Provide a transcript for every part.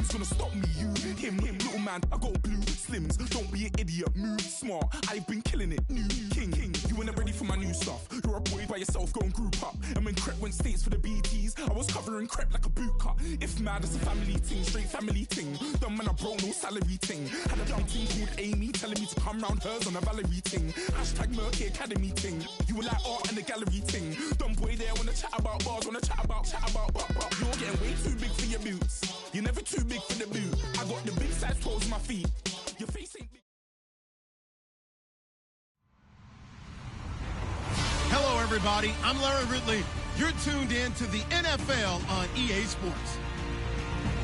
Who's gonna stop me? You, him, little man. I got blue slims. Don't be an idiot. Move smart. I've been killing it. New king. You ain't ready for my new stuff. You're a boy by yourself. Go and group up. And when Crep went states for the BTs, I was covering Crep like a boot cut. If mad, it's a family thing, straight family thing. Dumb man, I broke no salary thing. Had a young thing called Amy telling me to come round hers on a Valerie thing. Hashtag Murky Academy thing. You were like art and the gallery thing. Dumb boy there wanna chat about bars, wanna chat about. You're getting way too big for your boots. You're never too big for the boot. I got the big size toes on my feet. Your face ain't big. Hello, everybody. I'm Larry Ridley. You're tuned in to the NFL on EA Sports.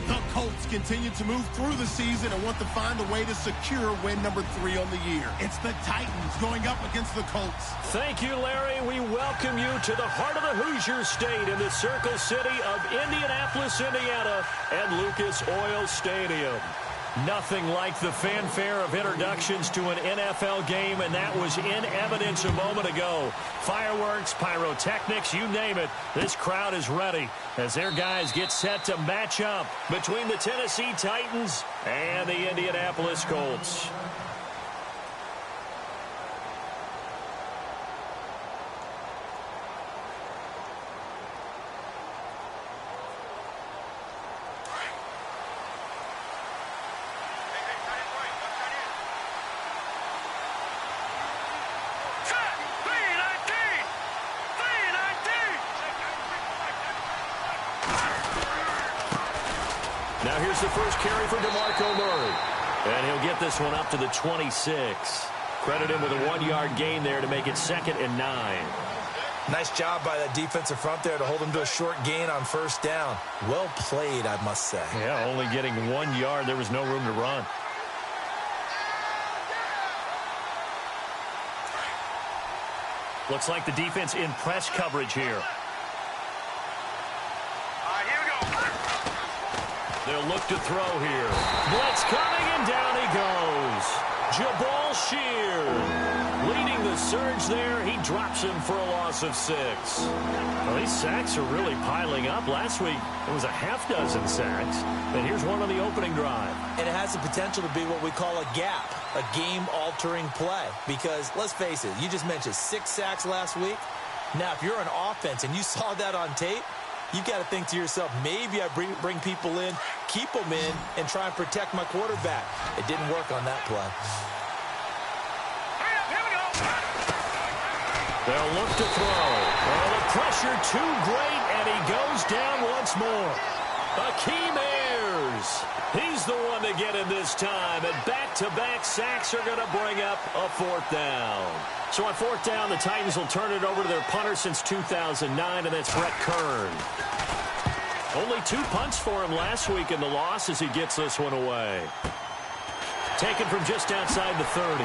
The Colts continue to move through the season and want to find a way to secure win number 3 on the year. It's the Titans going up against the Colts. Thank you, Larry. We welcome you to the heart of the Hoosier State in the Circle City of Indianapolis, Indiana, and Lucas Oil Stadium. Nothing like the fanfare of introductions to an NFL game, and that was in evidence a moment ago. Fireworks, pyrotechnics, you name it. This crowd is ready as their guys get set to match up between the Tennessee Titans and the Indianapolis Colts. Now here's the first carry for DeMarco Murray. And he'll get this one up to the 26. Credit him with a 1-yard gain there to make it 2nd and 9. Nice job by that defensive front there to hold him to a short gain on first down. Well played, I must say. Yeah, only getting 1 yard. There was no room to run. Looks like the defense in press coverage here. They'll look to throw here. Blitz coming, and down he goes. Jabal Sheard leading the surge there. He drops him for a loss of 6. Well, these sacks are really piling up. Last week, it was a half-dozen sacks. And here's one on the opening drive. And it has the potential to be what we call a gap, a game-altering play. Because, let's face it, you just mentioned 6 sacks last week. Now, if you're an offense and you saw that on tape, you've got to think to yourself, maybe I bring people in, keep them in, and try and protect my quarterback. It didn't work on that play. They'll look to throw. Oh, the pressure too great, and he goes down once more. Akeem Ayers. He's the one to get him this time, and back-to-back sacks are going to bring up a 4th down. So on 4th down, the Titans will turn it over to their punter since 2009, and that's Brett Kern. Only 2 punts for him last week in the loss as he gets this one away. Taken from just outside the 30.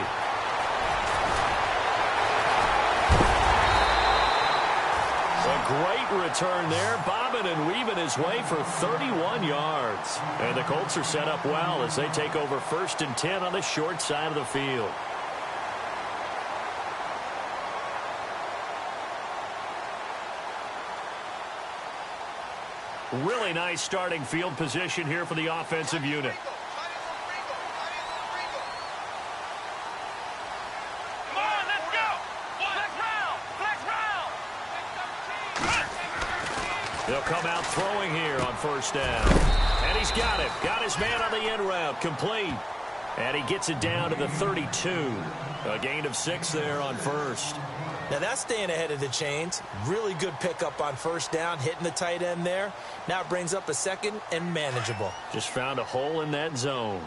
A great return there, bobbing and weaving his way for 31 yards. And the Colts are set up well as they take over 1st and 10 on the short side of the field. Really nice starting field position here for the offensive unit. They'll come out throwing here on 1st down. And he's got it. Got his man on the end route. Complete. And he gets it down to the 32. A gain of 6 there on 1st. Now that's staying ahead of the chains. Really good pickup on 1st down, hitting the tight end there. Now it brings up a 2nd and manageable. Just found a hole in that zone.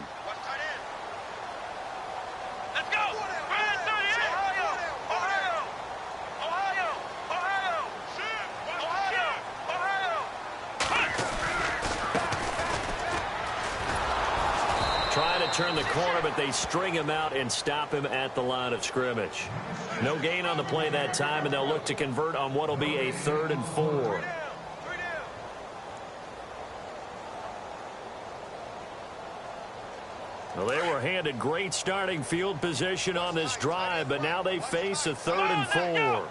Turn the corner, but they string him out and stop him at the line of scrimmage. No gain on the play that time, and they'll look to convert on what will be a 3rd and 4. Well, they were handed great starting field position on this drive, but now they face a 3rd and 4.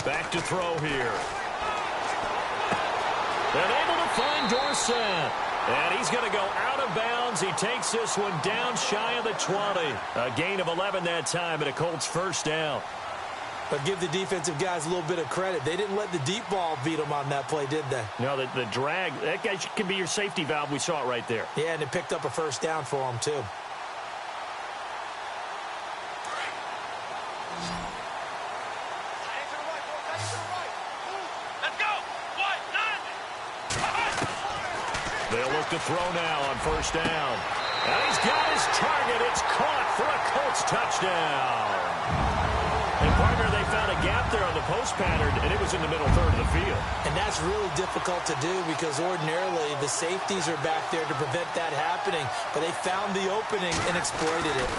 Back to throw here. Dorsett. And he's going to go out of bounds. He takes this one down shy of the 20. A gain of 11 that time, and a Colts first down. But give the defensive guys a little bit of credit. They didn't let the deep ball beat them on that play, did they? No, the drag, that guy can be your safety valve. We saw it right there. Yeah, and it picked up a first down for him, too. They'll look to throw now on first down. And he's got his target. It's caught for a Colts touchdown. And, partner, they found a gap there on the post pattern, and it was in the middle third of the field. And that's really difficult to do because ordinarily the safeties are back there to prevent that happening. But they found the opening and exploited it.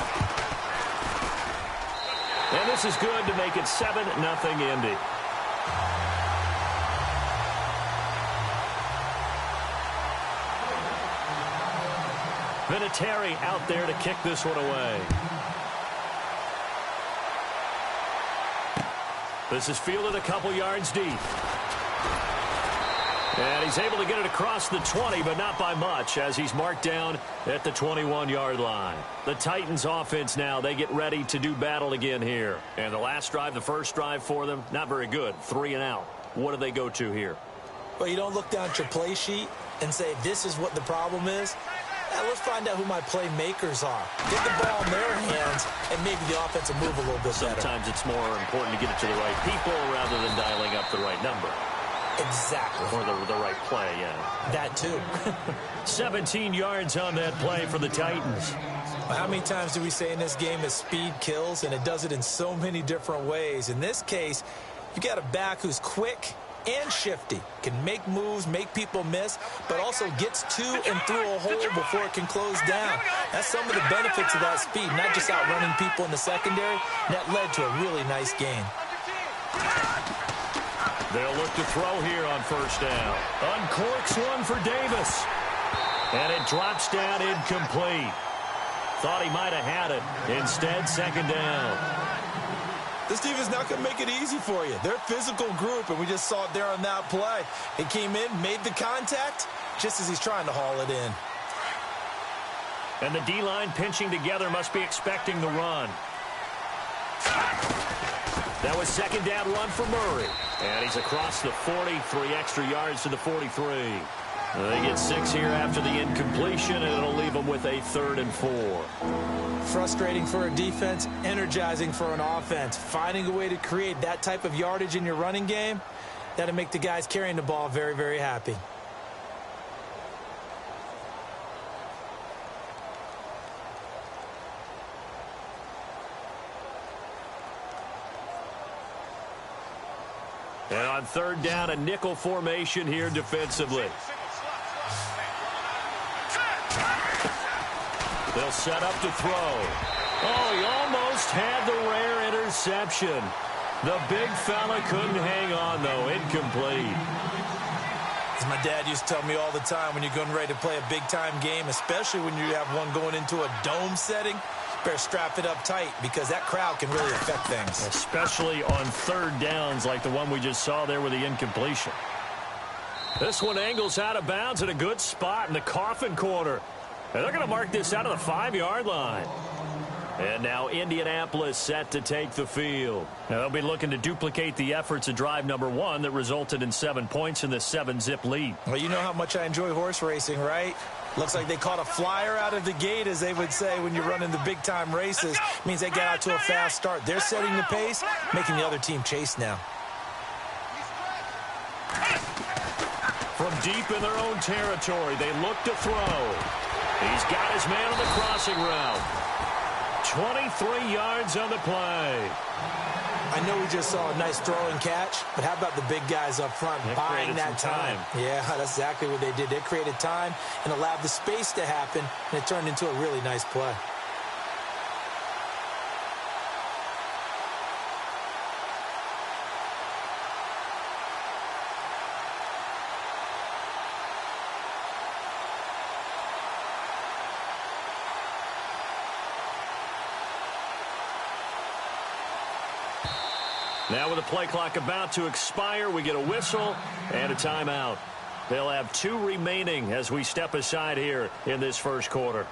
And this is good to make it 7-0 Indy. Vinatieri out there to kick this one away. This is fielded a couple yards deep. And he's able to get it across the 20, but not by much, as he's marked down at the 21-yard line. The Titans offense now, they get ready to do battle again here. And the last drive, the first drive for them, not very good. 3 and out. What do they go to here? Well, you don't look down at your play sheet and say, this is what the problem is. Let's find out who my playmakers are. Get the ball in their hands, and maybe the offense will move a little bit better. Sometimes it's more important to get it to the right people rather than dialing up the right number. Exactly. Or the right play, yeah. That too. 17 yards on that play for the Titans. Well, how many times do we say in this game that speed kills, and it does it in so many different ways? In this case, you got a back who's quick and shifty, can make moves, make people miss, but also gets to and through a hole before it can close down. That's some of the benefits of that speed, not just outrunning people in the secondary. That led to a really nice game. They'll look to throw here on first down. Uncorks one for Davis. And it drops down incomplete. Thought he might have had it. Instead, second down. This team is not going to make it easy for you. They're a physical group, and we just saw it there on that play. He came in, made the contact, just as he's trying to haul it in. And the D-line pinching together must be expecting the run. That was second down run for Murray. And he's across the 40, 3 extra yards to the 43. They get 6 here after the incompletion, and it'll leave them with a 3rd and 4. Frustrating for a defense, energizing for an offense. Finding a way to create that type of yardage in your running game, that'll make the guys carrying the ball very, very happy. And on third down, a nickel formation here defensively. They'll set up to throw. Oh, he almost had the rare interception. The big fella couldn't hang on, though. Incomplete. As my dad used to tell me all the time, when you're getting ready to play a big-time game, especially when you have one going into a dome setting, better strap it up tight because that crowd can really affect things. Especially on third downs like the one we just saw there with the incompletion. This one angles out of bounds at a good spot in the coffin corner. And they're going to mark this out of the 5-yard line. And now Indianapolis set to take the field. Now they'll be looking to duplicate the efforts of drive number 1 that resulted in 7 points in the 7-zip lead. Well, you know how much I enjoy horse racing, right? Looks like they caught a flyer out of the gate, as they would say when you're running the big-time races. Means they got out to a fast start. They're setting the pace, making the other team chase now. From deep in their own territory, they look to throw. He's got his man on the crossing route. 23 yards on the play. I know we just saw a nice throw and catch, but how about the big guys up front buying that time? Yeah, that's exactly what they did. They created time and allowed the space to happen, and it turned into a really nice play. Now with the play clock about to expire, we get a whistle and a timeout. They'll have 2 remaining as we step aside here in this first quarter.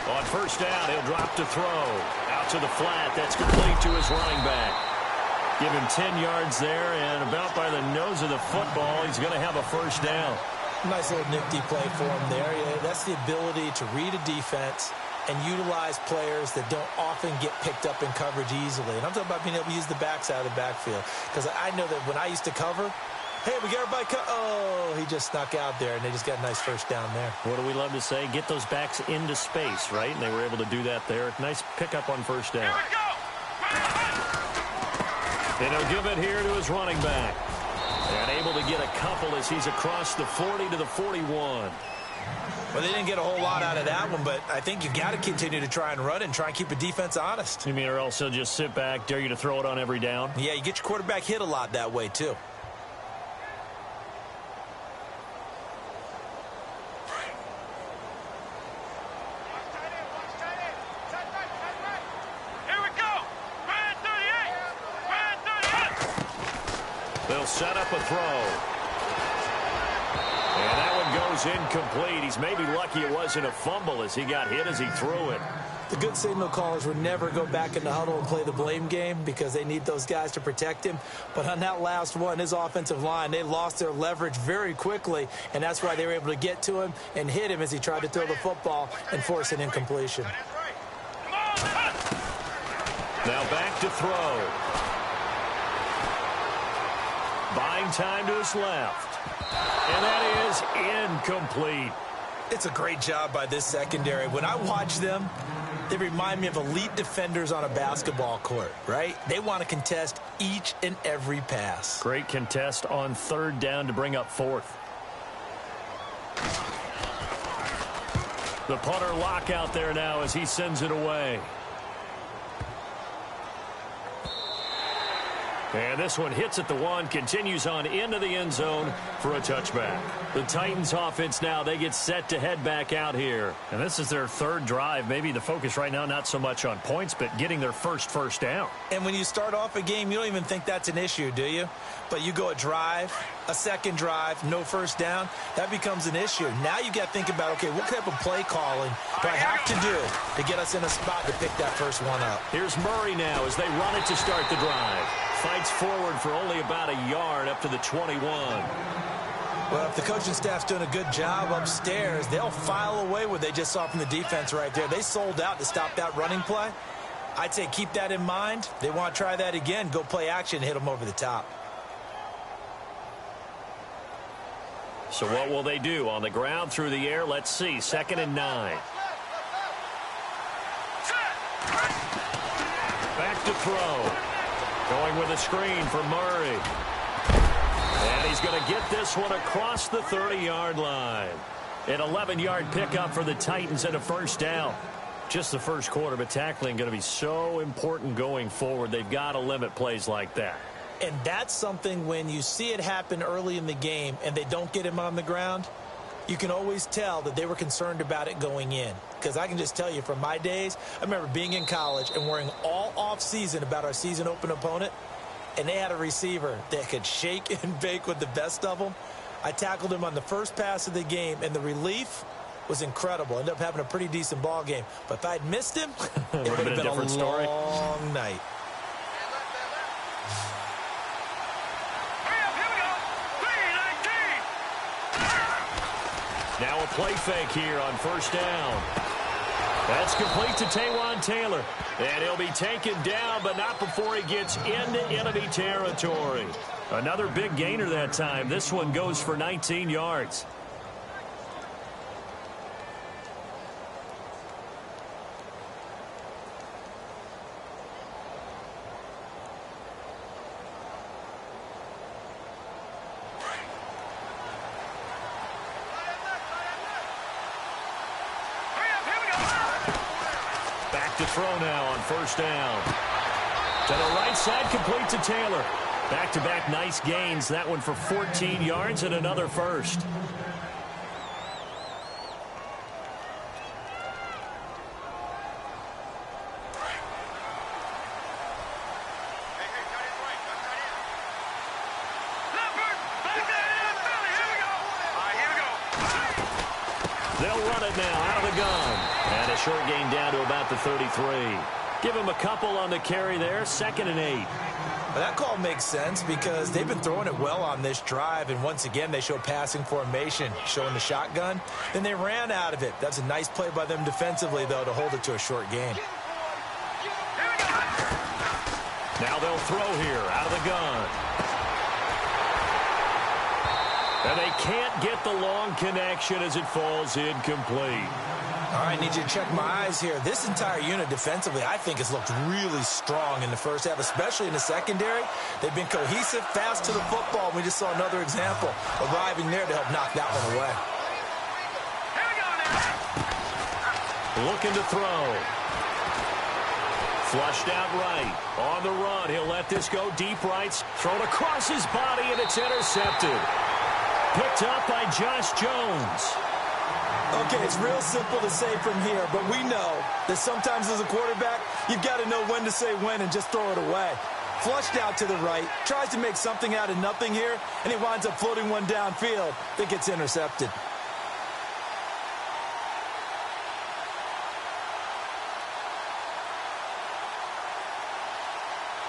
On first down, he'll drop to throw. Out to the flat. That's complete to his running back. Give him 10 yards there, and about by the nose of the football, he's going to have a first down. Nice little nifty play for him there. Yeah, that's the ability to read a defense and utilize players that don't often get picked up in coverage easily. And I'm talking about being able to use the backside of the backfield. Because I know that when I used to cover, hey, we got everybody oh, he just snuck out there, and they just got a nice first down there. What do we love to say? Get those backs into space, right? And they were able to do that there. Nice pickup on first down. Here we go. And he'll give it here to his running back. And able to get a couple as he's across the 40 to the 41. Well, they didn't get a whole lot out of that one, but I think you got to continue to try and run and try and keep the defense honest. You mean or else he'll just sit back, dare you to throw it on every down? Yeah, you get your quarterback hit a lot that way, too. They'll set up a throw. And that one goes incomplete. He's maybe lucky it wasn't a fumble as he got hit as he threw it. The good signal callers would never go back in the huddle and play the blame game because they need those guys to protect him. But on that last one, his offensive line, they lost their leverage very quickly, and that's why they were able to get to him and hit him as he tried to throw the football and force an incompletion. Now back to throw. Buying time to his left. And that is incomplete. It's a great job by this secondary. When I watch them, they remind me of elite defenders on a basketball court, right? They want to contest each and every pass. Great contest on third down to bring up fourth. The punter lock out there now as he sends it away. And this one hits at the 1, continues on into the end zone for a touchback. The Titans offense now, they get set to head back out here. And this is their third drive. Maybe the focus right now not so much on points, but getting their first down. And when you start off a game, you don't even think that's an issue, do you? But you go a drive, a second drive, no first down, that becomes an issue. Now you got to think about, okay, what type of play calling do I have to do to get us in a spot to pick that first one up? Here's Murray now as they run it to start the drive. Fights forward for only about a yard up to the 21. Well, if the coaching staff's doing a good job upstairs, they'll file away what they just saw from the defense right there. They sold out to stop that running play. I'd say keep that in mind. They want to try that again. Go play action, hit them over the top. So what will they do? On the ground, through the air, let's see. 2nd and 9. Back to throw. Going with a screen for Murray. And he's going to get this one across the 30-yard line. An 11-yard pickup for the Titans and a first down. Just the first quarter, but tackling going to be so important going forward. They've got to limit plays like that. And that's something when you see it happen early in the game and they don't get him on the ground, you can always tell that they were concerned about it going in. Because I can just tell you from my days, I remember being in college and worrying all off-season about our season open opponent, and they had a receiver that could shake and bake with the best of them. I tackled him on the first pass of the game, and the relief was incredible. Ended up having a pretty decent ball game. But if I'd missed him, it would have been a different story. Long night. Now a play fake here on first down. That's complete to Taywan Taylor. And he'll be taken down, but not before he gets into enemy territory. Another big gainer that time. This one goes for 19 yards. To throw now on first down. To the right side, complete to Taylor. Back-to-back nice gains. That one for 14 yards and another first. They'll run it now out of the gun. And a short gain down to about the 33. Give him a couple on the carry there, 2nd and 8. Well, that call makes sense because they've been throwing it well on this drive, and once again they show passing formation, showing the shotgun. Then they ran out of it. That's a nice play by them defensively, though, to hold it to a short gain. Now they'll throw here out of the gun. And they can't get the long connection as it falls incomplete. All right, I need you to check my eyes here. This entire unit defensively, I think, has looked really strong in the first half, especially in the secondary. They've been cohesive, fast to the football. We just saw another example arriving there to help knock that one away. Looking to throw. Flushed out right. On the run, he'll let this go deep right. Thrown across his body, and it's intercepted. Picked up by Josh Jones. Okay, it's real simple to say from here, but we know that sometimes as a quarterback, you've got to know when to say when and just throw it away. Flushed out to the right, tries to make something out of nothing here, and he winds up floating one downfield that gets intercepted.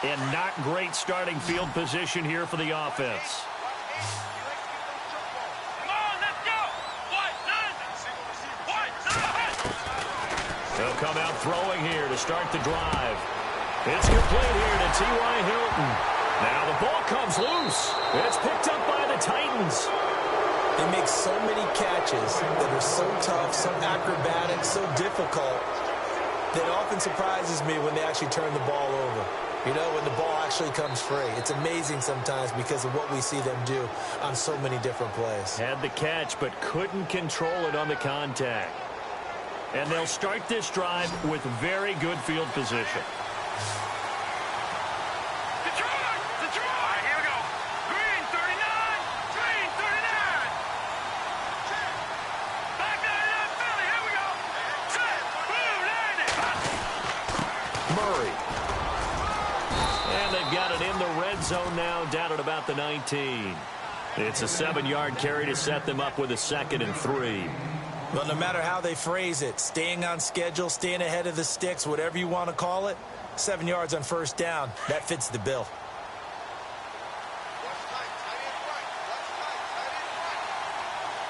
And not great starting field position here for the offense. They'll come out throwing here to start the drive. It's complete here to T.Y. Hilton. Now the ball comes loose. It's picked up by the Titans. They make so many catches that are so tough, so acrobatic, so difficult, that it often surprises me when they actually turn the ball over. You know, when the ball actually comes free. It's amazing sometimes because of what we see them do on so many different plays. Had the catch, but couldn't control it on the contact. And they'll start this drive with very good field position. Here we go. Green 39. Green 39. Back to the Philly. Here we go. Set. Blue landing. Murray. And they've got it in the red zone now, down at about the 19. It's a 7-yard carry to set them up with a 2nd and 3. Well, no matter how they phrase it, staying on schedule, staying ahead of the sticks, whatever you want to call it, 7 yards on first down, that fits the bill.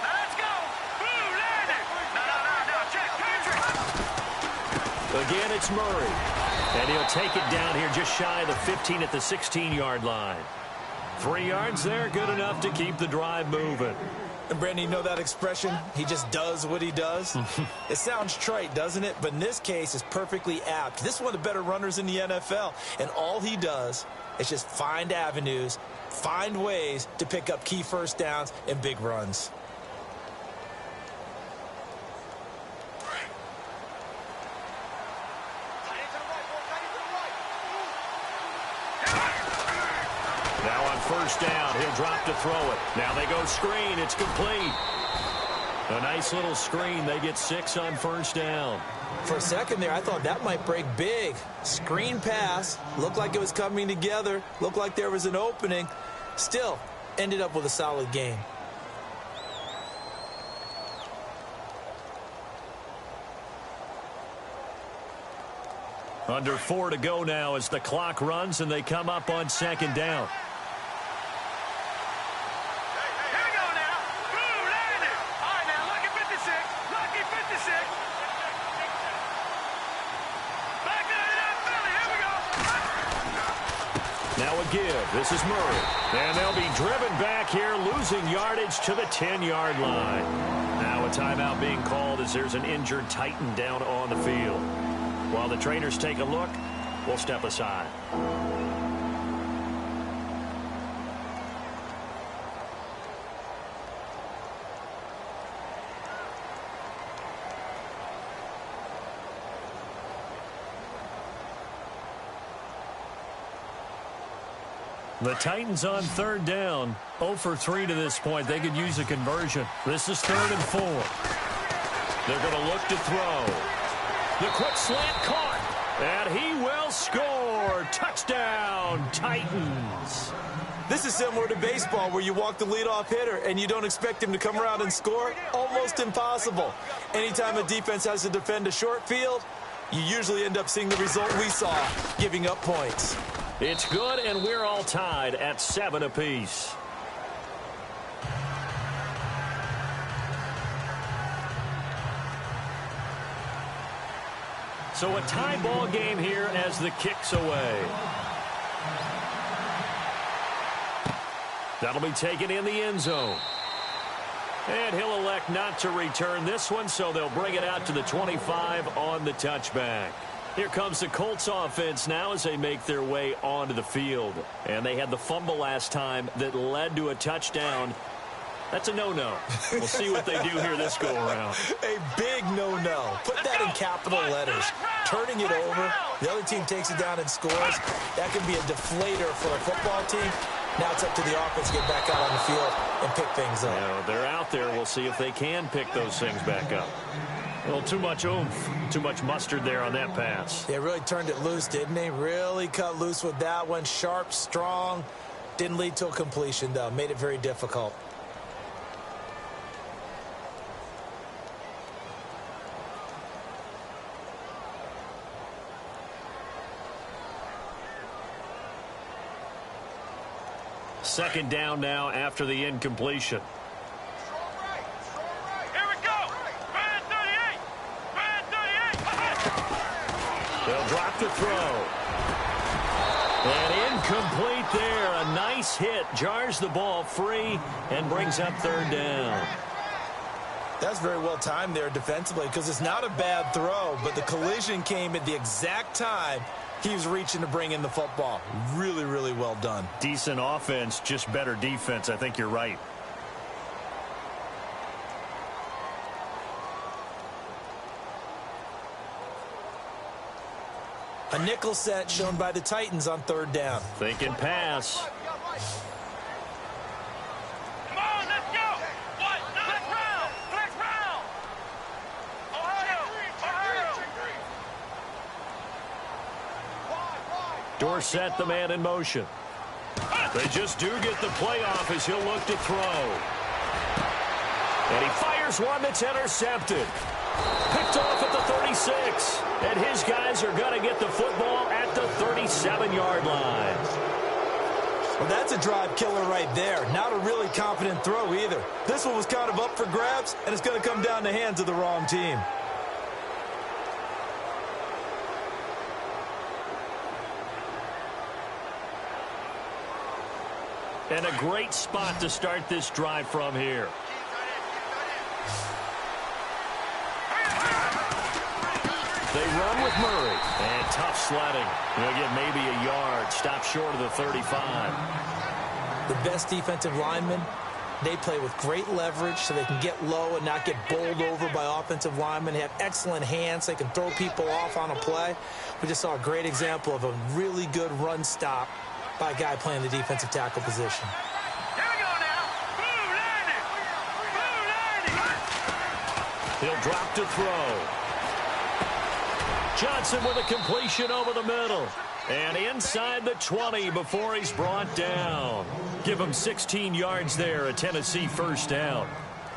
Let's go. Blue landing. No. Check. Again, it's Murray. And he'll take it down here just shy of the 15 at the 16-yard line. 3 yards there, good enough to keep the drive moving. And, Brandon, you know that expression? He just does what he does? It sounds trite, doesn't it? But in this case, it's perfectly apt. This is one of the better runners in the NFL. And all he does is just find avenues, find ways to pick up key first downs and big runs. Now on first down, he'll drop to throw it. Now they go screen. It's complete. A nice little screen. They get 6 on first down. For a second there, I thought that might break big. Screen pass. Looked like it was coming together. Looked like there was an opening. Still, ended up with a solid gain. Under 4 to go now as the clock runs and they come up on second down. Here we go now. Blue landing. All right, now, lucky 56. Lucky 56. Back to the Philly. Here we go. Now a give. This is Murray. And they'll be driven back here, losing yardage to the 10-yard line. Now a timeout being called as there's an injured Titan down on the field. While the trainers take a look, we'll step aside. The Titans on third down, 0 for 3 to this point. They could use a conversion. This is 3rd and 4. They're going to look to throw. The quick slant caught, and he will score. Touchdown, Titans. This is similar to baseball where you walk the leadoff hitter and you don't expect him to come around and score. Almost impossible. Anytime a defense has to defend a short field, you usually end up seeing the result we saw, giving up points. It's good, and we're all tied at 7 apiece. So a tie ball game here as the kick's away. That'll be taken in the end zone. And he'll elect not to return this one, so they'll bring it out to the 25 on the touchback. Here comes the Colts offense now as they make their way onto the field. And they had the fumble last time that led to a touchdown. That's a no-no. We'll see what they do here this go-around. A big no-no. Put that in capital letters. Turning it over, the other team takes it down and scores. That can be a deflator for a football team. Now it's up to the offense to get back out on the field and pick things up. Yeah, they're out there. We'll see if they can pick those things back up. Well, too much oomph, too much mustard there on that pass. They really turned it loose, didn't they? Really cut loose with that one. Sharp, strong. Didn't lead to a completion, though. Made it very difficult. Second down now after the incompletion. Here we go. Man 38. Man 38. They'll drop the throw. And incomplete there. A nice hit. Jars the ball free and brings up third down. That's very well timed there defensively because it's not a bad throw, but the collision came at the exact time he was reaching to bring in the football. Really, really well done. Decent offense, just better defense. I think you're right. A nickel set shown by the Titans on third down. Thinking pass. Come on, let's go. What? Flex round. Flex round. Ohio. Dorsett, the man in motion. They just do get the playoff as he'll look to throw. And he fires one that's intercepted. Picked off at the 36. And his guys are going to get the football at the 37-yard line. Well, that's a drive killer right there. Not a really confident throw either. This one was kind of up for grabs, and it's going to come down the hands of the wrong team. And a great spot to start this drive from here. They run with Murray. And tough sledding. He'll get maybe a yard. Stop short of the 35. The best defensive linemen, they play with great leverage so they can get low and not get bowled over by offensive linemen. They have excellent hands. They can throw people off on a play. We just saw a great example of a really good run stop by a guy playing the defensive tackle position. Here we go now. Blue landing. Blue landing. He'll drop to throw. Johnson with a completion over the middle. And inside the 20 before he's brought down. Give him 16 yards there, a Tennessee first down.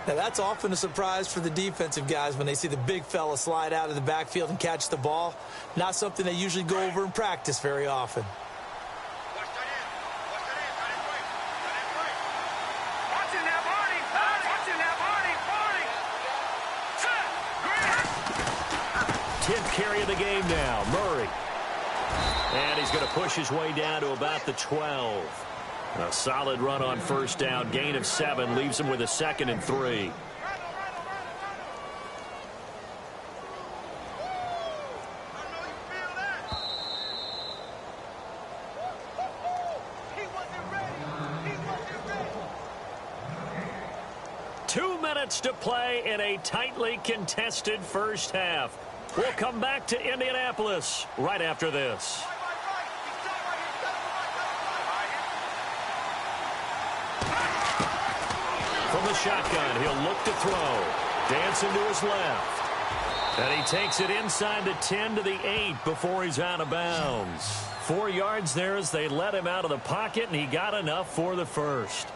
Now, that's often a surprise for the defensive guys when they see the big fella slide out of the backfield and catch the ball. Not something they usually go over in practice very often. Watching that Barney. Watching that Barney. 10th carry of the game now. Murray. And he's going to push his way down to about the 12. A solid run on first down. Gain of 7 leaves him with a 2nd and 3. To play in a tightly contested first half. We'll come back to Indianapolis right after this. From the shotgun, he'll look to throw. Dancing to his left. And he takes it inside the 10 to the 8 before he's out of bounds. 4 yards there as they let him out of the pocket, and he got enough for the first.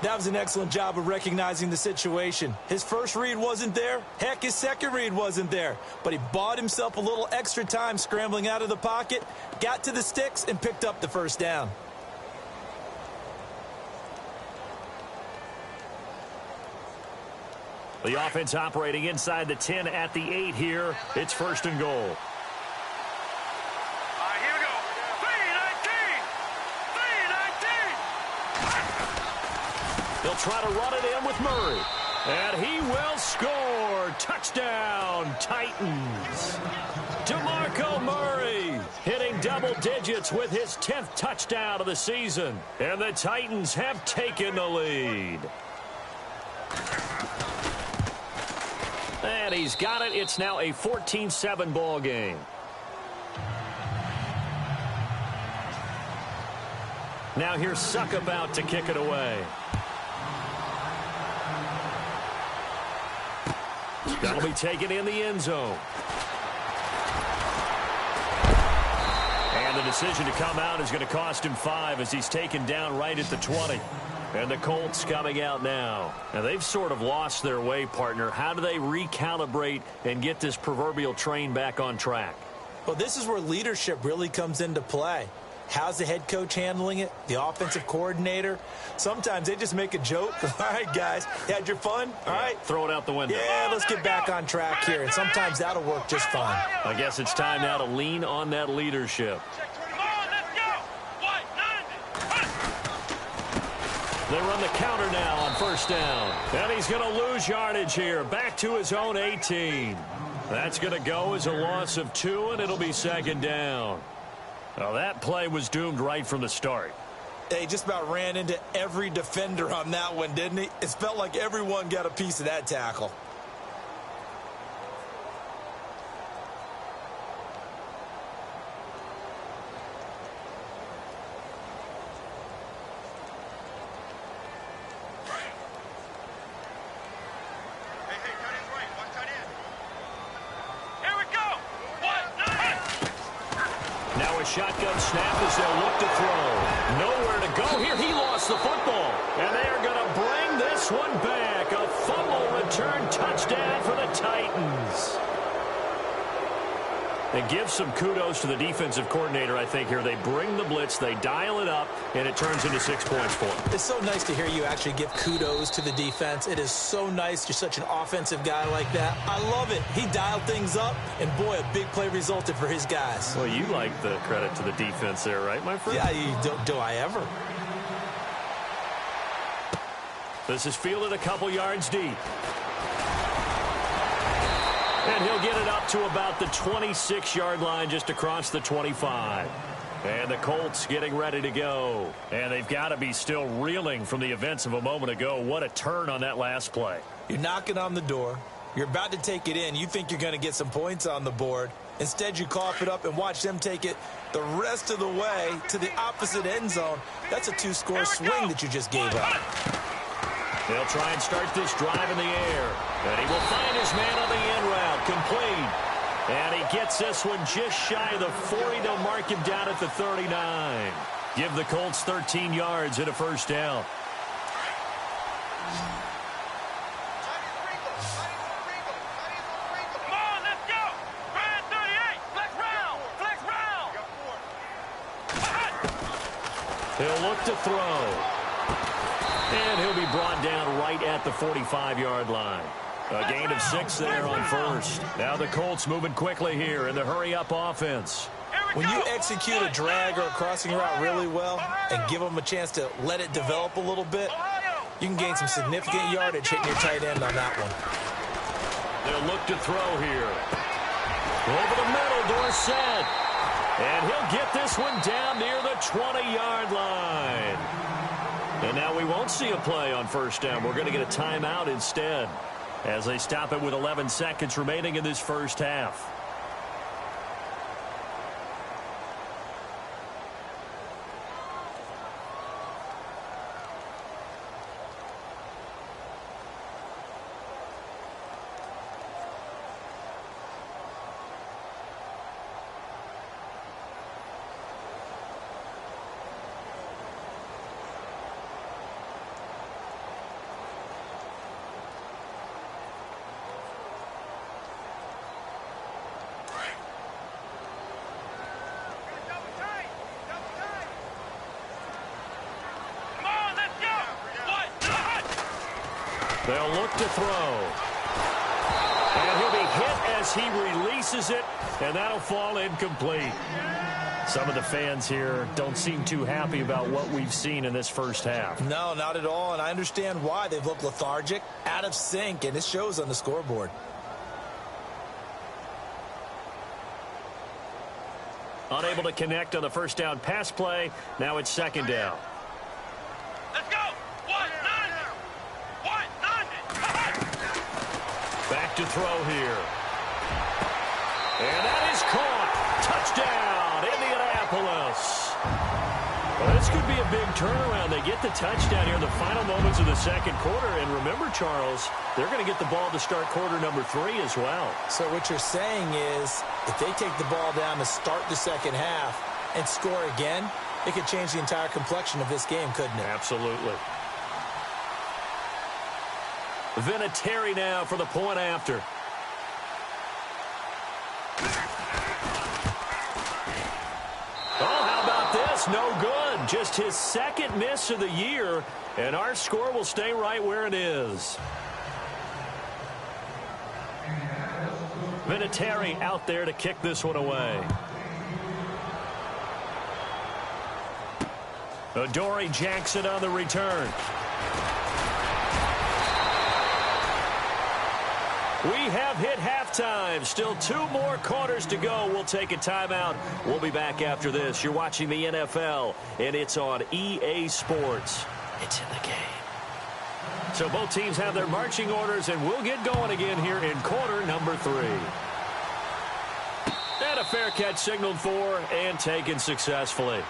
That was an excellent job of recognizing the situation. His first read wasn't there. Heck, his second read wasn't there. But he bought himself a little extra time scrambling out of the pocket, got to the sticks, and picked up the first down. The offense operating inside the 10 at the 8 here. It's first and goal. All right, here we go. 3-19. They'll try to run it in with Murray. And he will score. Touchdown, Titans. DeMarco Murray hitting double digits with his 10th touchdown of the season. And the Titans have taken the lead. And he's got it. It's now a 14-7 ball game. Now here's Suck about to kick it away. That'll be taken in the end zone. And the decision to come out is going to cost him 5 as he's taken down right at the 20. And the Colts coming out now. Now, they've sort of lost their way, partner. How do they recalibrate and get this proverbial train back on track? Well, this is where leadership really comes into play. How's the head coach handling it? The offensive coordinator? Sometimes they just make a joke. All right, guys, had your fun? All right. Throw it out the window. Yeah, let's get back on track here. And sometimes that'll work just fine. I guess it's time now to lean on that leadership. Come on, let's go. 190. They run the counter now on first down. And he's going to lose yardage here. Back to his own 18. That's going to go as a loss of 2, and it'll be second down. Well, that play was doomed right from the start. He just about ran into every defender on that one, didn't he? It felt like everyone got a piece of that tackle. Shotgun snap as they'll look to throw. Nowhere to go here. He lost the football. And they are going to bring this one back. A fumble return touchdown for the Titans. And give some kudos to the defensive coordinator, I think, here. They bring the blitz, they dial it up, and it turns into 6 points for them. It's so nice to hear you actually give kudos to the defense. It is so nice. You're such an offensive guy like that. I love it. He dialed things up, and boy, a big play resulted for his guys. Well, you like the credit to the defense there, right, my friend? Yeah, do I ever? This is fielded a couple yards deep. And he'll get it up to about the 26-yard line, just across the 25. And the Colts getting ready to go. And they've got to be still reeling from the events of a moment ago. What a turn on that last play. You're knocking on the door. You're about to take it in. You think you're going to get some points on the board. Instead, you cough it up and watch them take it the rest of the way to the opposite end zone. That's a 2-score swing that you just gave up. They'll try and start this drive in the air. And he will find his man on the end route. Complete. And he gets this one just shy of the 40. They'll mark him down at the 39. Give the Colts 13 yards and a first down. Come on, let's go. Ryan 38. Flex round. Flex round. He'll look to throw. And he'll be brought down right at the 45-yard line. A gain of 6 there on first. Now the Colts moving quickly here in the hurry-up offense. When you execute a drag or a crossing route really well and give them a chance to let it develop a little bit, you can gain some significant yardage hitting your tight end on that one. They'll look to throw here. Over the middle, Dorsett. And he'll get this one down near the 20-yard line. And now we won't see a play on first down. We're going to get a timeout instead as they stop it with 11 seconds remaining in this first half. They'll look to throw. And he'll be hit as he releases it, and that'll fall incomplete. Some of the fans here don't seem too happy about what we've seen in this first half. No, not at all, and I understand why. They've looked lethargic, out of sync, and it shows on the scoreboard. Unable to connect on the first down pass play. Now it's second down. Let's go. 190. 190. Back to throw here. And that is caught. Touchdown, Indianapolis. Well, this could be a big turnaround. They get the touchdown here in the final moments of the second quarter. And remember, Charles, they're going to get the ball to start quarter number 3 as well. So what you're saying is if they take the ball down to start the second half and score again, it could change the entire complexion of this game, couldn't it? Absolutely. Vinatieri now for the point after. Oh, how about this? No good. Just his second miss of the year, and our score will stay right where it is. Vinatieri out there to kick this one away. Adoree Jackson on the return. We have hit halftime. Still 2 more quarters to go. We'll take a timeout. We'll be back after this. You're watching the NFL, and it's on EA Sports. It's in the game. So both teams have their marching orders, and we'll get going again here in quarter number 3. And a fair catch signaled for and taken successfully.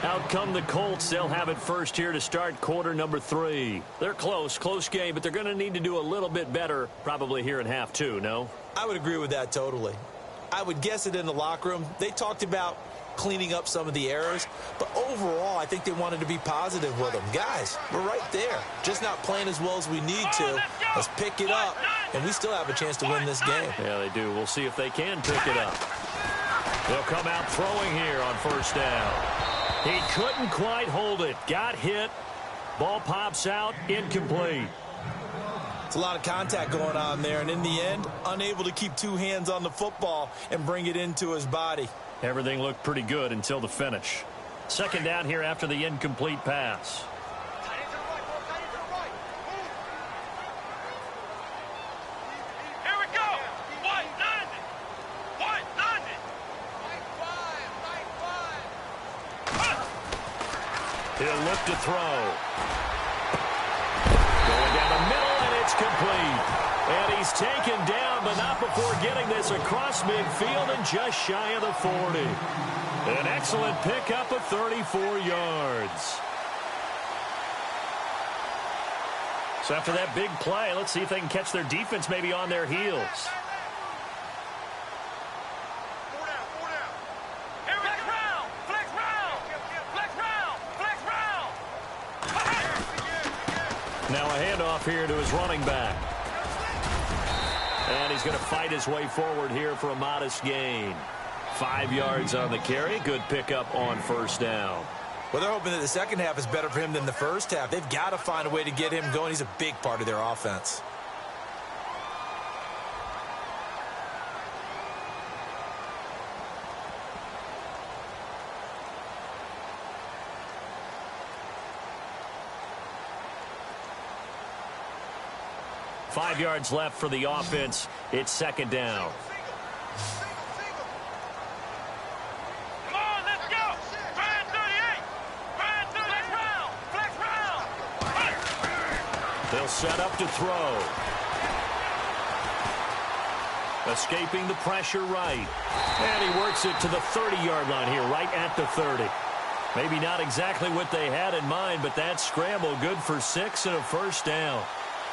Out come the Colts. They'll have it first here to start quarter number 3. They're close game, but they're going to need to do a little bit better probably here in half 2, no? I would agree with that totally. I would guess it in the locker room. They talked about cleaning up some of the errors, but overall, I think they wanted to be positive with them. Guys, we're right there. Just not playing as well as we need to. Let's pick it up, and we still have a chance to win this game. Yeah, they do. We'll see if they can pick it up. They'll come out throwing here on first down. He couldn't quite hold it. Got hit. Ball pops out. Incomplete. It's a lot of contact going on there, and in the end, unable to keep 2 hands on the football and bring it into his body. Everything looked pretty good until the finish. Second down here after the incomplete pass. Here we go. 190. 190. He'll look to throw. Going down the middle, and it's complete. And he's taken down, but not before getting this across midfield and just shy of the 40. An excellent pickup of 34 yards. So after that big play, let's see if they can catch their defense maybe on their heels. Now a handoff here to his running back. And he's going to fight his way forward here for a modest gain. 5 yards on the carry. Good pickup on first down. Well, they're hoping that the second half is better for him than the first half. They've got to find a way to get him going. He's a big part of their offense. Five yards left for the offense. It's second down. Come on, let's go. Brand 38. Brand 38. Flex round. They'll set up to throw. Escaping the pressure right. And he works it to the 30-yard line here, right at the 30. Maybe not exactly what they had in mind, but that scramble good for 6 and a first down.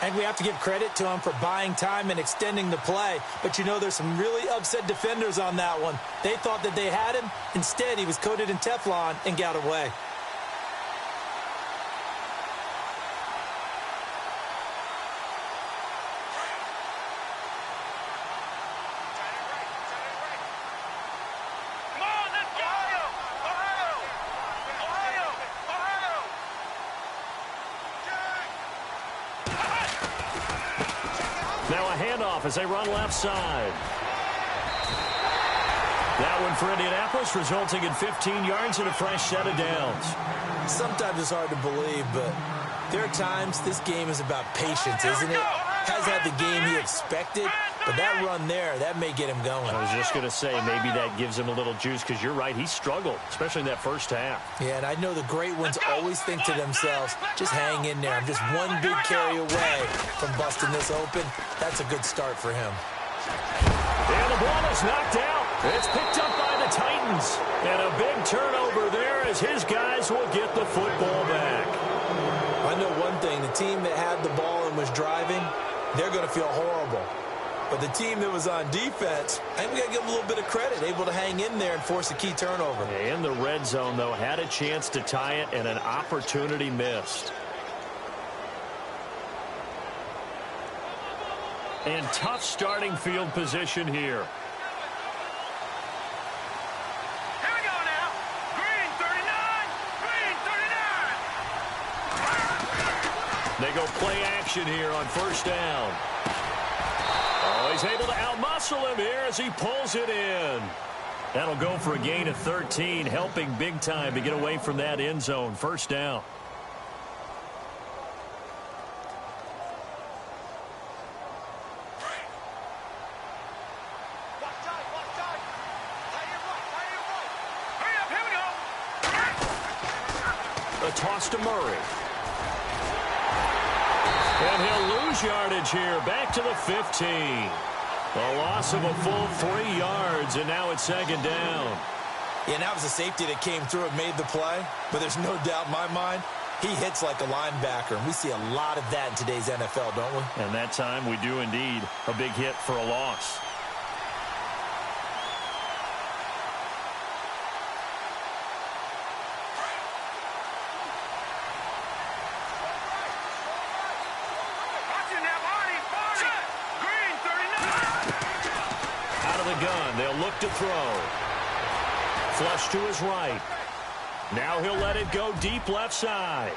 And we have to give credit to him for buying time and extending the play. But, you know, there's some really upset defenders on that one. They thought that they had him. Instead, he was coated in Teflon and got away. Come on, let's go. Ohio. Ohio. Ohio. Now a handoff as they run left side. That one for Indianapolis, resulting in 15 yards and a fresh set of downs. Sometimes it's hard to believe, but there are times this game is about patience, isn't it? Has had the game he expected, but that run there, that may get him going. I was just going to say, maybe that gives him a little juice, because you're right, he struggled, especially in that first half. Yeah, and I know the great ones always think to themselves, just hang in there. I'm just one big carry away from busting this open. That's a good start for him. And the ball is knocked out. It's picked up by the Titans. And a big turnover there as his guys will get the football back. I know one thing. The team that had the ball and was driving, they're going to feel horrible. But the team that was on defense, I think we got to give them a little bit of credit, able to hang in there and force a key turnover. In the red zone, though, had a chance to tie it and an opportunity missed. And tough starting field position here. Here we go now. Green 39. Green 39. They go play action here on first down. Oh, he's able to outmuscle him here as he pulls it in. That'll go for a gain of 13, helping big time to get away from that end zone. First down. A toss to Murray. And he'll lose yardage here, back to the 15. A loss of a full 3 yards, and now it's second down. Yeah, and that was a safety that came through and made the play, but there's no doubt in my mind, he hits like a linebacker, and we see a lot of that in today's NFL, don't we? And that time we do indeed. A big hit for a loss. They'll look to throw. Flush to his right. Now he'll let it go deep left side.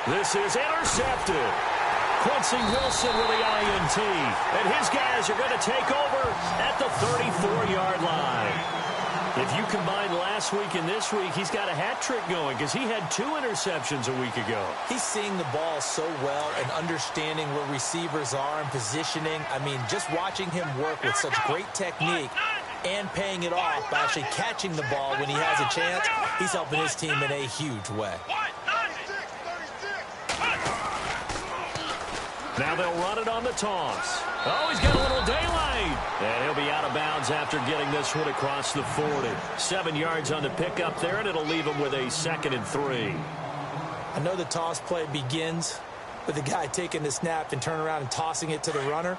This is intercepted. Quincy Wilson with the INT. And his guys are going to take over at the 34-yard line. If you combine last week and this week, he's got a hat trick going because he had 2 interceptions a week ago. He's seeing the ball so well and understanding where receivers are and positioning. I mean, just watching him work with such great technique and paying it off by actually catching the ball when he has a chance, he's helping his team in a huge way. Now they'll run it on the toss. Oh, he's got a little daylight. And he'll be out of bounds after getting this one across the 40. 7 yards on the pickup there, and it'll leave him with a 2nd and 3. I know the toss play begins with the guy taking the snap and turning around and tossing it to the runner.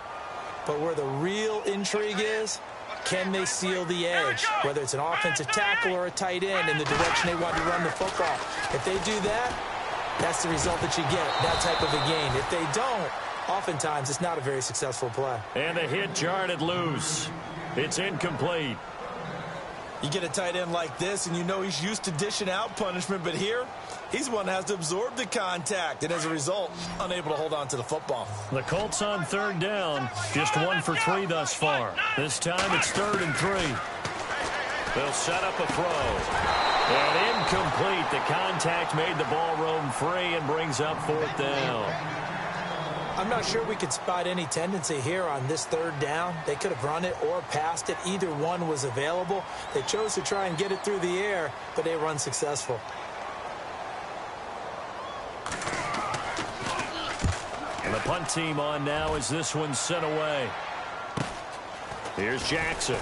But where the real intrigue is, can they seal the edge, whether it's an offensive tackle or a tight end in the direction they want to run the football? If they do that, that's the result that you get, that type of a game. If they don't, oftentimes it's not a very successful play. And a hit jarred loose. It's incomplete. You get a tight end like this, and you know he's used to dishing out punishment, but here, he's one that has to absorb the contact, and as a result, unable to hold on to the football. The Colts on 3rd down, just 1 for 3 thus far. This time it's 3rd and 3. They'll set up a throw. And incomplete. The contact made the ball roam free and brings up 4th down. I'm not sure we could spot any tendency here on this 3rd down. They could have run it or passed it. Either one was available. They chose to try and get it through the air, but they were unsuccessful. And the punt team on now as this one's sent away. Here's Jackson.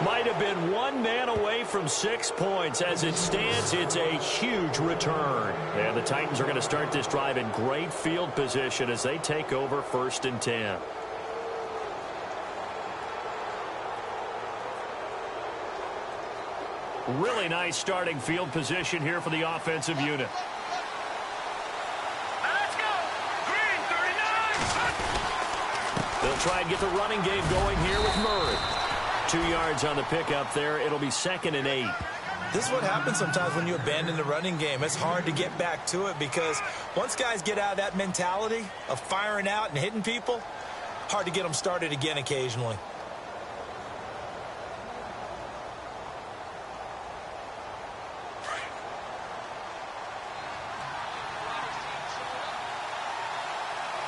Might have been 1 man away from 6 points. As it stands, it's a huge return. And the Titans are going to start this drive in great field position as they take over 1st and 10. Really nice starting field position here for the offensive unit. Let's go. Green 39. They'll try and get the running game going here with Murray. 2 yards on the pickup there. It'll be 2nd and 8. This is what happens sometimes when you abandon the running game. It's hard to get back to it because once guys get out of that mentality of firing out and hitting people, hard to get them started again occasionally.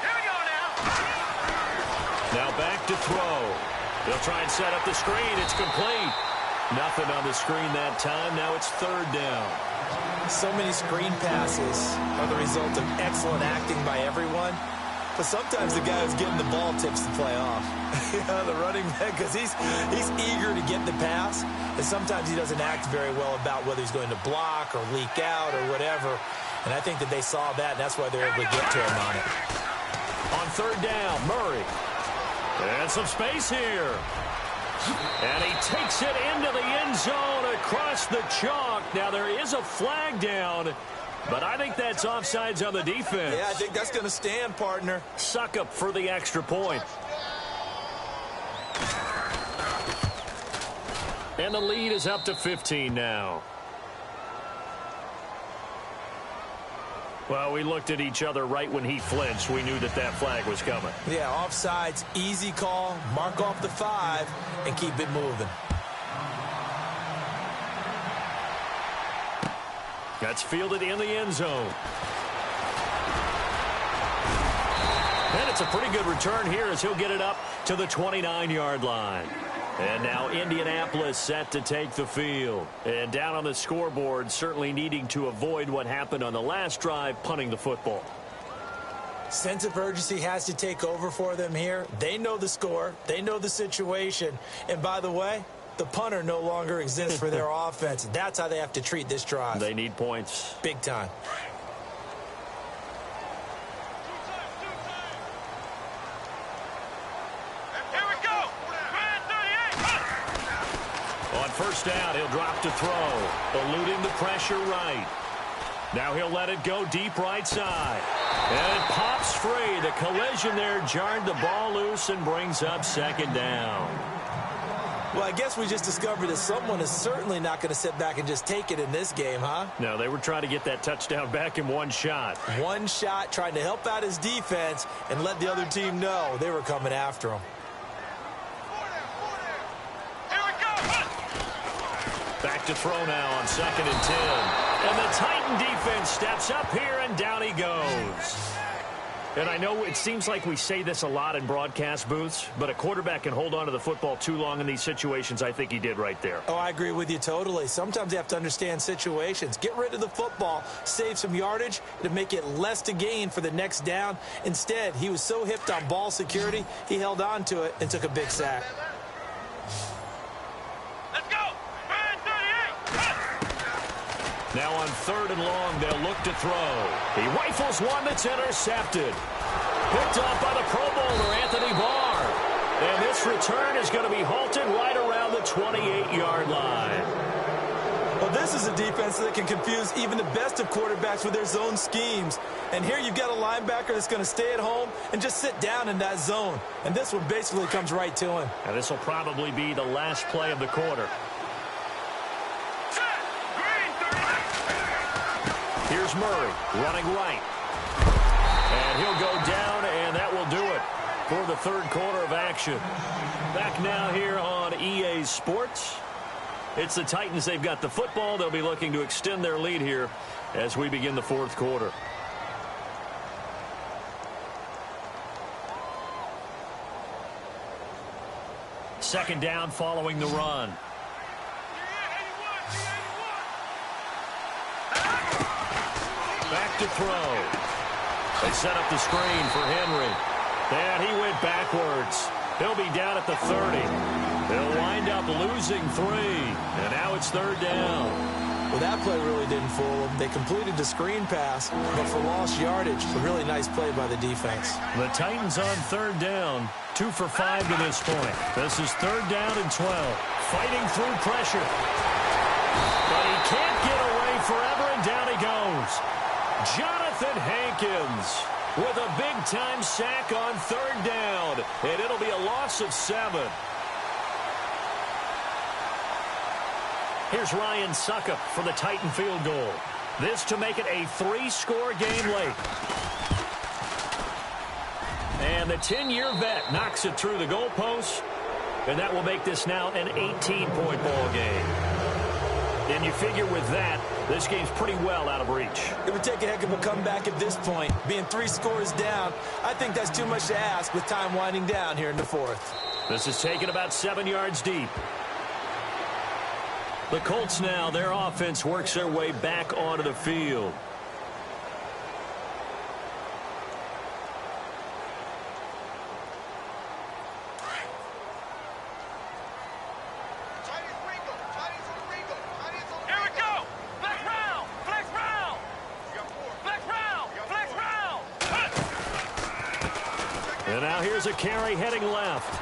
Here we go now. Now back to throw. He'll try and set up the screen. It's complete. Nothing on the screen that time. Now it's third down. So many screen passes are the result of excellent acting by everyone. But sometimes the guy who's getting the ball tips the play off. The running back, because he's eager to get the pass. And sometimes he doesn't act very well about whether he's going to block or leak out or whatever. And I think that they saw that, and that's why they're able to get to him on it. On third down, Murray. And some space here. And he takes it into the end zone across the chalk. Now, there is a flag down, but I think that's offsides on the defense. Yeah, I think that's going to stand, partner. Suck up for the extra point. And the lead is up to 15 now. Well, we looked at each other right when he flinched. We knew that that flag was coming. Yeah, offsides, easy call, mark off the 5, and keep it moving. That's fielded in the end zone. And it's a pretty good return here as he'll get it up to the 29-yard line. And now Indianapolis set to take the field. And down on the scoreboard, certainly needing to avoid what happened on the last drive, punting the football. Sense of urgency has to take over for them here. They know the score. They know the situation. And by the way, the punter no longer exists for their offense. That's how they have to treat this drive. They need points. Big time. First down, he'll drop to throw, eluding the pressure right. Now he'll let it go deep right side. And it pops free. The collision there jarred the ball loose and brings up second down. Well, I guess we just discovered that someone is certainly not going to sit back and just take it in this game, huh? No, they were trying to get that touchdown back in one shot. One shot, trying to help out his defense and let the other team know they were coming after him. Back to throw now on 2nd and 10. And the Titan defense steps up here, and down he goes. And I know it seems like we say this a lot in broadcast booths, but a quarterback can hold on to the football too long in these situations. I think he did right there. Oh, I agree with you totally. Sometimes you have to understand situations. Get rid of the football, save some yardage to make it less to gain for the next down. Instead, he was so hipped on ball security, he held on to it and took a big sack. Now on 3rd and long, they'll look to throw. He rifles one that's intercepted. Picked off by the Pro Bowler, Anthony Barr. And this return is going to be halted right around the 28-yard line. Well, this is a defense that can confuse even the best of quarterbacks with their zone schemes. And here you've got a linebacker that's going to stay at home and just sit down in that zone. And this one basically comes right to him. Now this will probably be the last play of the quarter. Here's Murray running right. And he'll go down, and that will do it for the third quarter of action. Back now here on EA Sports. It's the Titans. They've got the football. They'll be looking to extend their lead here as we begin the fourth quarter. Second down following the run. Back to throw. They set up the screen for Henry. And he went backwards. He'll be down at the 30. They'll wind up losing 3. And now it's third down. Well, that play really didn't fool them. They completed the screen pass, but for lost yardage, a really nice play by the defense. The Titans on third down. 2 for 5 to this point. This is third down and 12. Fighting through pressure. But he can't get away forever, and down he goes. Jonathan Hankins with a big-time sack on third down, and it'll be a loss of 7. Here's Ryan Suckup for the Titan field goal. This to make it a 3-score game late. And the 10-year vet knocks it through the goalpost, and that will make this now an 18-point ball game. And you figure with that, this game's pretty well out of reach. It would take a heck of a comeback at this point. Being 3 scores down, I think that's too much to ask with time winding down here in the fourth. This is taken about 7 yards deep. The Colts now, their offense works their way back onto the field. And now here's a carry heading left.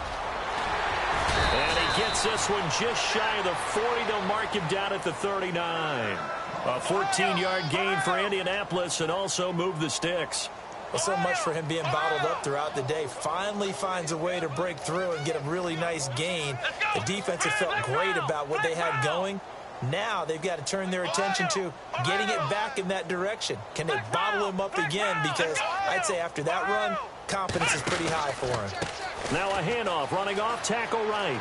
And he gets this one just shy of the 40. They'll mark him down at the 39. A 14-yard gain for Indianapolis and also move the sticks. Well, so much for him being bottled up throughout the day. Finally finds a way to break through and get a really nice gain. The defense have felt great about what they had going. Now they've got to turn their attention to getting it back in that direction. Can they bottle him up again? Because I'd say after that run, confidence is pretty high for him. Now a handoff, running off tackle right.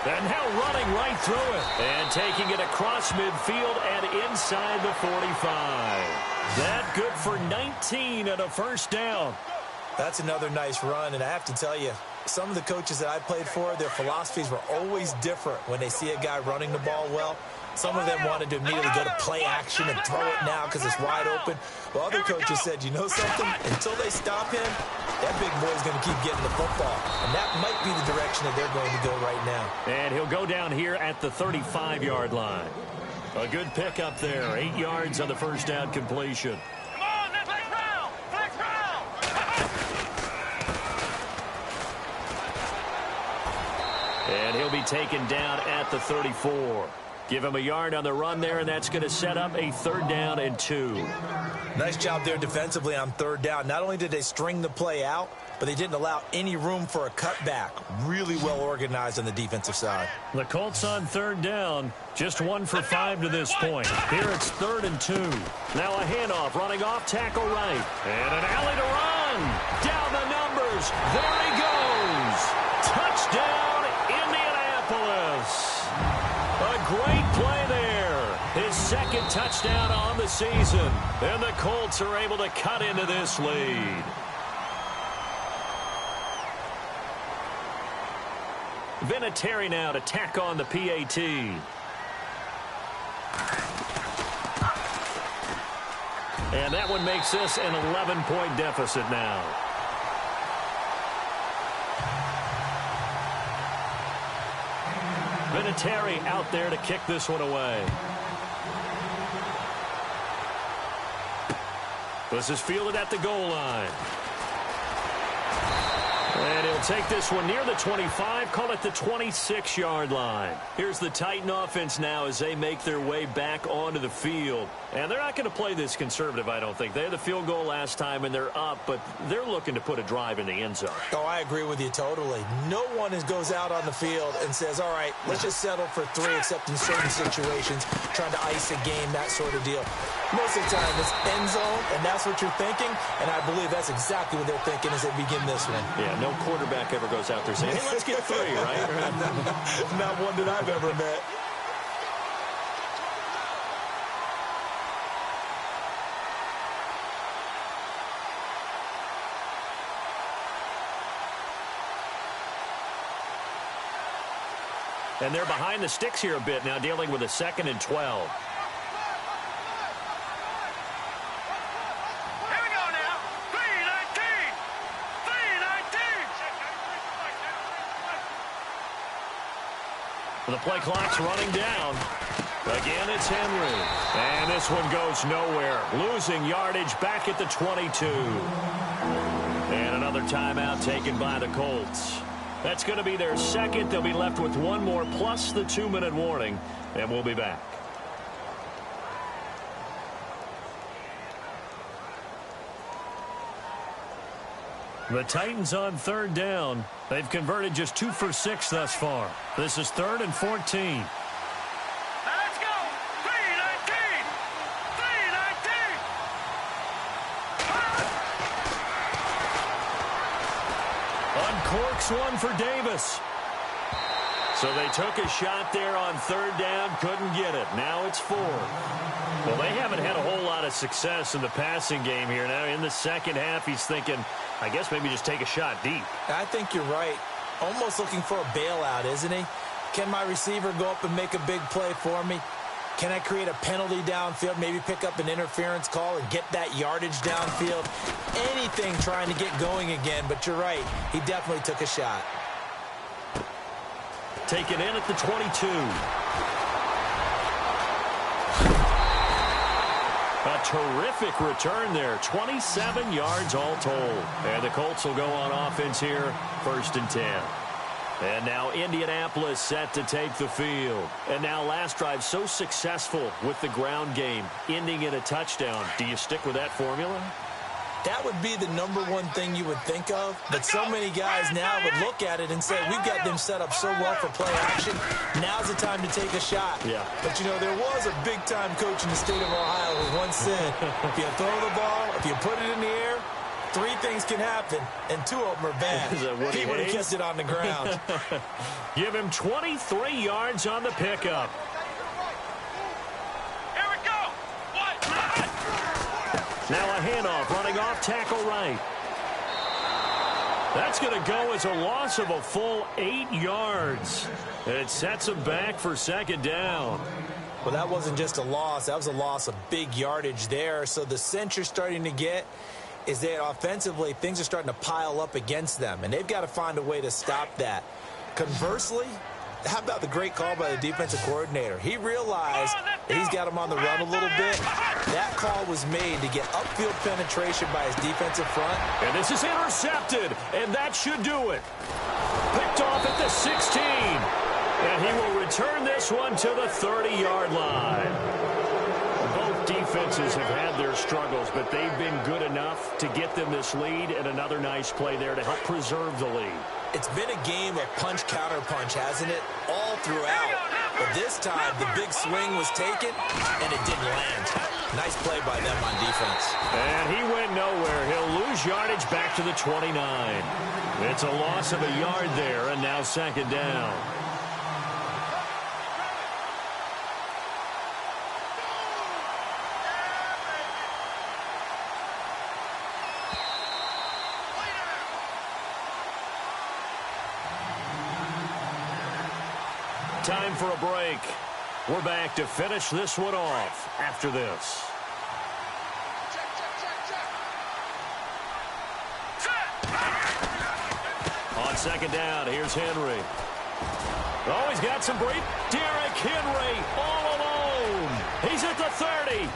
And now running right through it. And taking it across midfield and inside the 45. That good for 19 and a first down. That's another nice run, and I have to tell you, some of the coaches that I played for, their philosophies were always different when they see a guy running the ball well. Some of them wanted to immediately go to play action and throw it now because it's wide open. Well, other coaches said, you know something? Until they stop him, that big boy's going to keep getting the football. And that might be the direction that they're going to go right now. And he'll go down here at the 35-yard line. A good pickup there. 8 yards on the first down completion. Come on, let's flex round! Flex round! And he'll be taken down at the 34. Give him a yard on the run there, and that's going to set up a 3rd down and 2. Nice job there defensively on 3rd down. Not only did they string the play out, but they didn't allow any room for a cutback. Really well organized on the defensive side. The Colts on 3rd down, just 1 for 5 to this point. Here it's 3rd and 2. Now a handoff, running off tackle right. And an alley to run. Down the numbers. There he goes. Touchdown, Indianapolis. A great play there. His 2nd touchdown on the season. And the Colts are able to cut into this lead. Vinatieri now to tack on the PAT. And that one makes this an 11-point deficit now. Vinatieri out there to kick this one away. This is fielded at the goal line. And he'll take this one near the 25, call it the 26-yard line. Here's the Titan offense now as they make their way back onto the field. And they're not going to play this conservative, I don't think. They had the field goal last time, and they're up, but they're looking to put a drive in the end zone. Oh, I agree with you totally. No one goes out on the field and says, all right, let's just settle for 3, except in certain situations, trying to ice a game, that sort of deal. Most of the time, it's end zone, and that's what you're thinking, and I believe that's exactly what they're thinking as they begin this one. Yeah, no quarterback ever goes out there saying, hey, let's get 3, right? Not one that I've ever met. And they're behind the sticks here a bit now, dealing with a 2nd and 12. The play clock's running down. Again, it's Henry. And this one goes nowhere. Losing yardage back at the 22. And another timeout taken by the Colts. That's going to be their 2nd. They'll be left with 1 more plus the 2-minute warning. And we'll be back. The Titans on third down. They've converted just 2 for 6 thus far. This is 3rd and 14. Let's go. 3-19. 3-19. Uncorks one for Davis. So they took a shot there on 3rd down, couldn't get it. Now it's 4. Well, they haven't had a whole lot of success in the passing game here. Now in the second half, he's thinking, I guess maybe just take a shot deep. I think you're right. Almost looking for a bailout, isn't he? Can my receiver go up and make a big play for me? Can I create a penalty downfield, maybe pick up an interference call and get that yardage downfield? Anything trying to get going again, but you're right. He definitely took a shot. Taken in at the 22. A terrific return there. 27 yards all told. And the Colts will go on offense here, 1st and 10. And now Indianapolis set to take the field. And now last drive so successful with the ground game, ending in a touchdown. Do you stick with that formula? That would be the #1 thing you would think of, but so many guys now would look at it and say, we've got them set up so well for play action. Now's the time to take a shot. Yeah. But, you know, there was a big-time coach in the state of Ohio who once said, if you throw the ball, if you put it in the air, 3 things can happen, and 2 of them are bad. He would have kept it on the ground. Give him 23 yards on the pickup. Here we go. Now a handoff running off tackle right. That's going to go as a loss of a full 8 yards. And it sets him back for 2nd down. Well, that wasn't just a loss. That was a loss of big yardage there. So the sense you're starting to get is that offensively things are starting to pile up against them, and they've got to find a way to stop that. Conversely, how about the great call by the defensive coordinator? He realized that he's got him on the run a little bit. That call was made to get upfield penetration by his defensive front. And this is intercepted, and that should do it. Picked off at the 16. And he will return this one to the 30-yard line. Both defenses have had their struggles, but they've been good enough to get them this lead, and another nice play there to help preserve the lead. It's been a game of punch-counter-punch, hasn't it? All throughout. But this time, the big swing was taken, and it didn't land. Nice play by them on defense. And he went nowhere. He'll lose yardage back to the 29. It's a loss of a yard there, and now 2nd down. Time for a break. We're back to finish this one off after this. On 2nd down, here's Henry. Oh, he's got some break. Derrick Henry all alone. He's at the 30.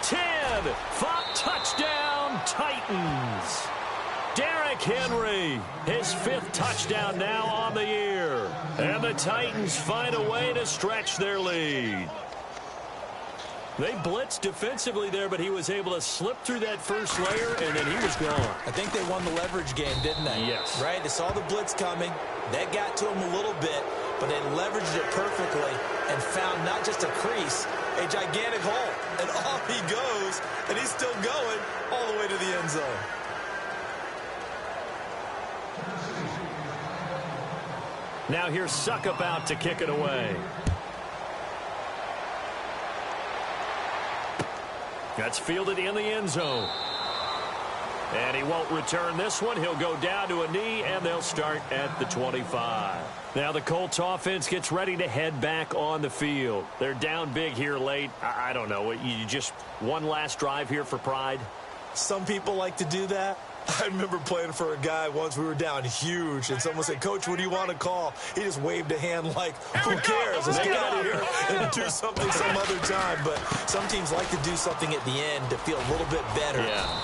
10. 5. Touchdown, Titans. Derrick Henry, his 5th touchdown now on the year. And the Titans find a way to stretch their lead. They blitzed defensively there, but he was able to slip through that first layer, and then he was gone. I think they won the leverage game, didn't they? Yes. Right? They saw the blitz coming. That got to him a little bit, but they leveraged it perfectly and found not just a crease, a gigantic hole. And off he goes, and he's still going all the way to the end zone. Now here's Suck about to kick it away. That's fielded in the end zone. And he won't return this one. He'll go down to a knee, and they'll start at the 25. Now the Colts offense gets ready to head back on the field. They're down big here late. I don't know. You just one last drive here for pride? Some people like to do that. I remember playing for a guy once. We were down huge, and someone said, "Coach, what do you want to call?" He just waved a hand like, "Who cares? Let's get out of here and do something some other time." But some teams like to do something at the end to feel a little bit better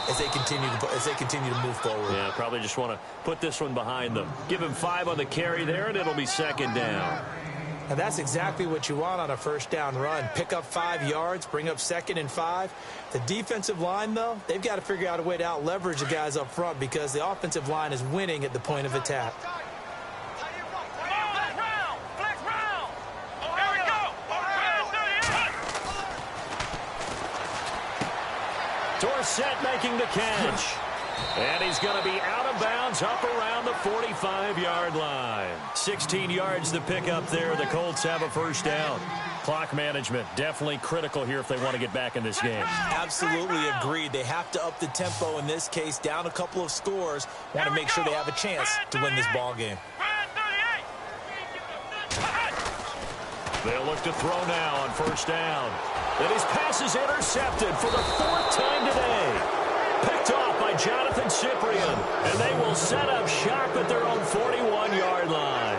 as they continue to move forward. Yeah, probably just want to put this one behind them. Give him 5 on the carry there, and it'll be 2nd down. And that's exactly what you want on a first down run. Pick up 5 yards, bring up 2nd and 5. The defensive line, though, they've got to figure out a way to out-leverage the guys up front because the offensive line is winning at the point of attack. Dorsett making the catch. And he's going to be out of bounds up around the 45-yard line. 16 yards to pick up there. The Colts have a first down. Clock management definitely critical here if they want to get back in this game. Absolutely agreed. They have to up the tempo in this case, down a couple of scores. Want to make sure they have a chance to win this ball game. They'll look to throw now on first down. And his pass is intercepted for the 4th time today. Picked off by Jonathan Cyprien. And they will set up shop at their own 41-yard line.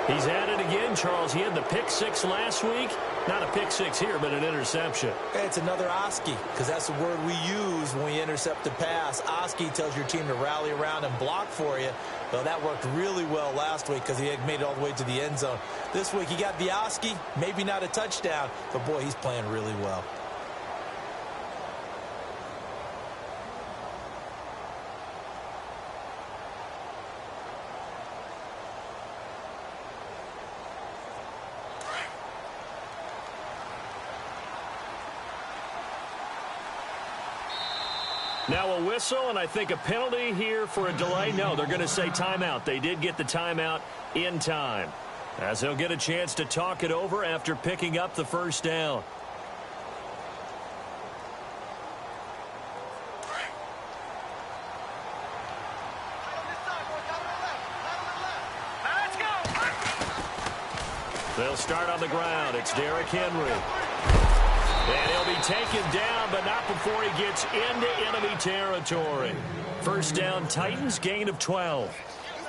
He's at it again, Charles. He had the pick 6 last week. Not a pick 6 here, but an interception. It's another Oski, because that's the word we use when we intercept a pass. Oski tells your team to rally around and block for you. Well, that worked really well last week because he had made it all the way to the end zone. This week he got the Oski, maybe not a touchdown, but boy, he's playing really well. Now a whistle, and I think a penalty here for a delay. No, they're going to say timeout. They did get the timeout in time, as they'll get a chance to talk it over after picking up the first down. They'll start on the ground. It's Derrick Henry. And he'll be taken down, but not before he gets into enemy territory. First down, Titans, gain of 12.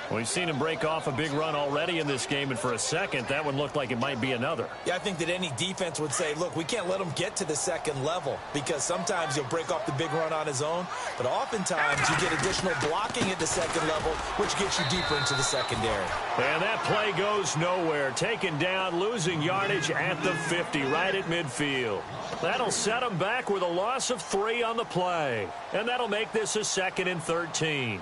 We've seen him break off a big run already in this game, and for a second, that one looked like it might be another. Yeah, I think that any defense would say, look, we can't let him get to the second level because sometimes he'll break off the big run on his own, but oftentimes you get additional blocking at the second level, which gets you deeper into the secondary. And that play goes nowhere. Taken down, losing yardage at the 50, right at midfield. That'll set him back with a loss of 3 on the play, and that'll make this a 2nd and 13.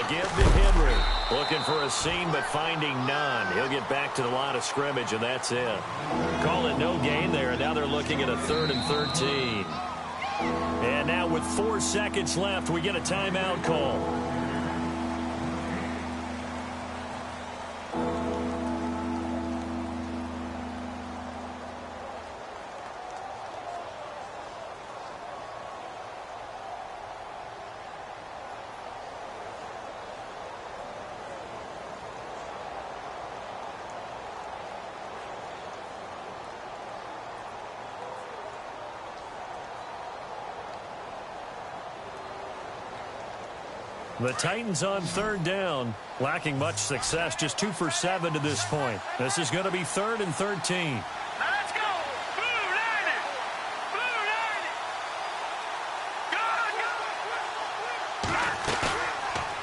Give to Henry. Looking for a seam, but finding none. He'll get back to the line of scrimmage, and that's it. Call it no gain there, and now they're looking at a 3rd and 13. And now with 4 seconds left, we get a timeout call. The Titans on 3rd down, lacking much success, just 2 for 7 to this point. This is going to be 3rd and 13. Let's go! Blue 90! Blue 90! Go!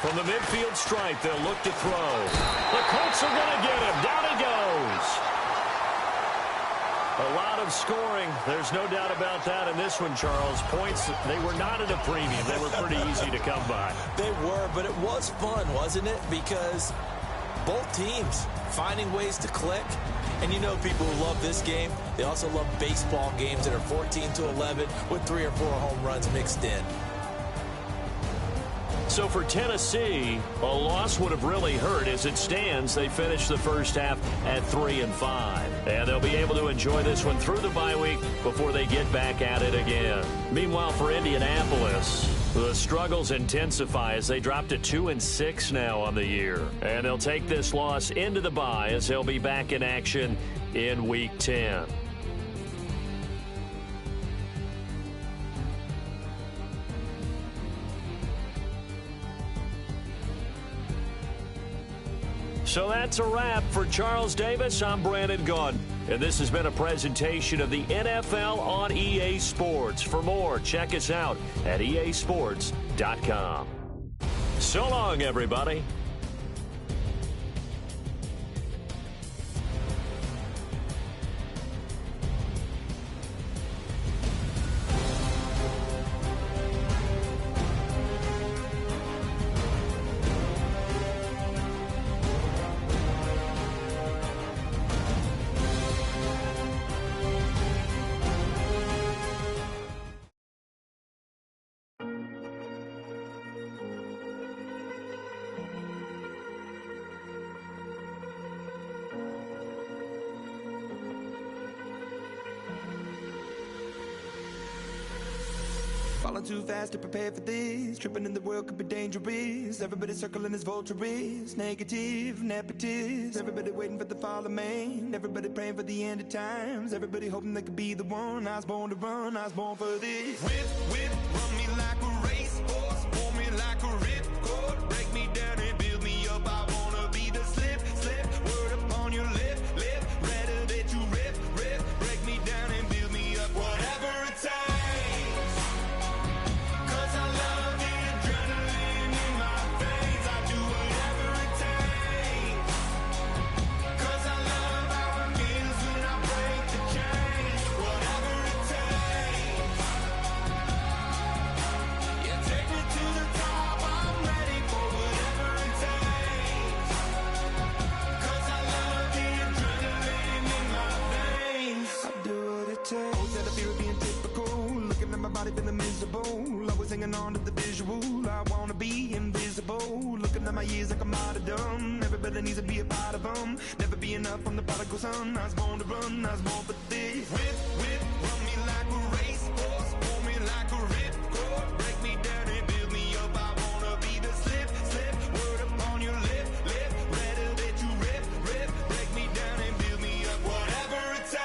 From the midfield stripe, they'll look to throw. The Colts are going to get him. Down he goes. A lot of scoring. There's no doubt about that in this one, Charles. Points, they were not at a premium. They were pretty easy to come by. They were, but it was fun, wasn't it? Because both teams finding ways to click. And you know people who love this game, they also love baseball games that are 14-11 with 3 or 4 home runs mixed in. So for Tennessee, a loss would have really hurt. As it stands, they finished the first half at 3-5. And they'll be able to enjoy this one through the bye week before they get back at it again. Meanwhile, for Indianapolis, The struggles intensify as they drop to 2-6 now on the year. And they'll take this loss into the bye as they'll be back in action in Week 10. So that's a wrap. For Charles Davis, I'm Brandon Gaudin, and this has been a presentation of the NFL on EA Sports. For more, check us out at easports.com. So long, everybody. Falling too fast to prepare for this. Tripping in the world could be dangerous. Everybody circling as vultures. Negative, nepotist. Everybody waiting for the fall of man. Everybody praying for the end of times. Everybody hoping they could be the one. I was born to run, I was born for this. Whip, run me like a racehorse. Pull me like a ripcord. Break me down and build me up. I wanna be the slip. Word upon your lip. Rather that you rip. Break me down and build me up. Whatever it takes. Feeling miserable, always hanging on to the visual. I wanna be invisible, looking at my years like I'm out of dumb. Everybody needs to be a part of them. Never be enough from the prodigal son. I was born to run, I was born for this. Whip, run me like a racehorse. Pull me like a ripcord. Break me down and build me up. I wanna be the slip. Word upon your lip. Rather that you rip. Break me down and build me up. Whatever it takes.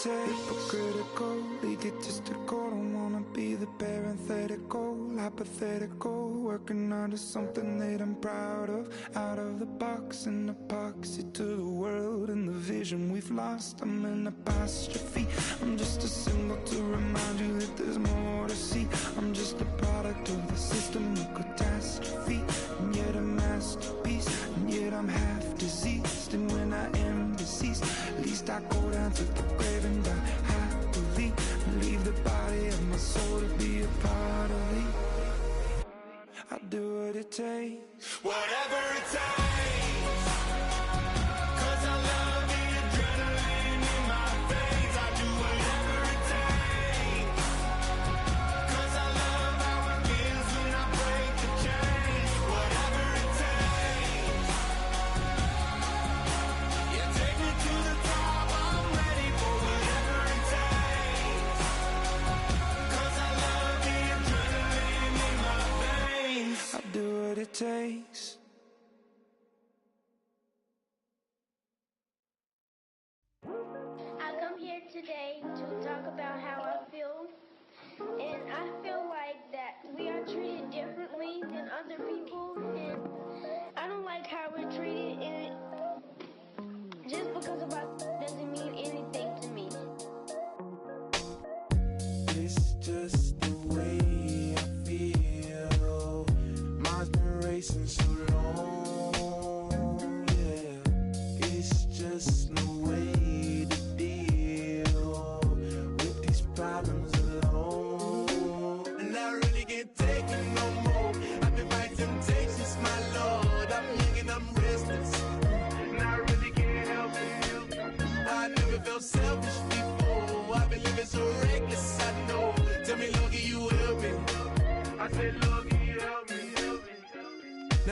Hypocritical, egotistical, don't wanna be the parenthetical, hypothetical, working on to something that I'm proud of, out of the box, an epoxy to the world and the vision we've lost. I'm an apostrophe, I'm just a symbol to remind you that there's more to see. I'm just a product of the system of catastrophe, and yet a masterpiece, and yet I'm half diseased. And when I am deceased, at least I go down to the grave and die happily, and leave the body of my soul to be a part of me. I'll do what it takes, whatever it takes. Cause I love the adrenaline in my veins. I do whatever it takes. Cause I love how it feels when I break the chains. Whatever it takes. Yeah, take me to the top. I'm ready for whatever it takes. Cause I love the adrenaline in my veins. I'll do what it takes. I come here today to talk about how I feel, and I feel like that we are treated differently than other people, and I don't like how we're treated, and just because of us doesn't mean anything to me. It's just the way I feel. Mine's been racing so long, yeah. It's just no way to deal with these problems alone. And I really can't take it no more. I've been fighting temptations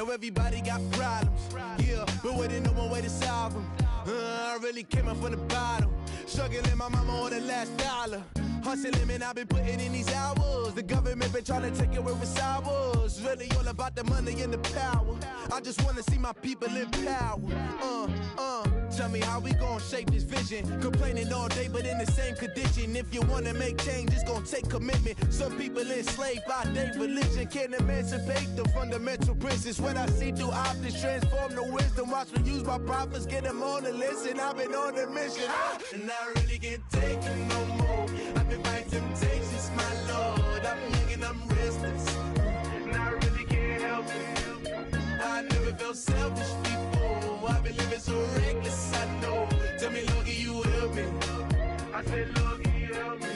Know everybody got problems, yeah, but waiting no one way to solve them. I really came up from the bottom, struggling my mama on the last dollar. Hustling, man, I've been putting in these hours. The government been trying to take away what's ours. Really all about the money and the power. I just wanna see my people in power. Tell me how we gon' shape this vision. Complaining all day, but in the same condition. If you wanna make change, it's gon' take commitment. Some people enslaved by their religion can't emancipate the fundamental principles. When I see through optics, transform the wisdom. Watch me use my prophets, get them on the list, and I've been on a mission. And I really can't take it no more. I've been fighting temptations, my Lord. I'm young and I'm restless, and I really can't help it. I never felt selfish before. I've been living so reckless, I know. Tell me, Lord, can you help me? I said, Lord, can you help me?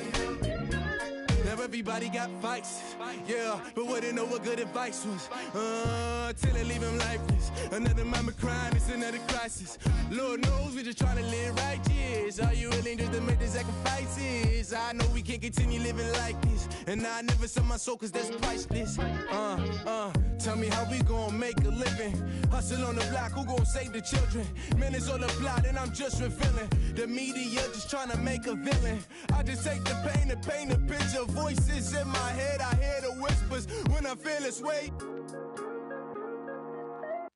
Now everybody got fights, yeah, but wouldn't know what good advice was. Till they leave him lifeless. Another mama crying, it's another crisis. Lord knows we just trying to live righteous. Are you willing just to make the sacrifices? I know we can't continue living like this, and I never sell my soul cause that's priceless. Tell me how we gon' make a living. Hustle on the block, who gon' save the children? Man, it's all a plot and I'm just revealing. The media just trying to make a villain. I just take the pain and paint a picture. Voices in my head, I hear the whispers when I feel this way.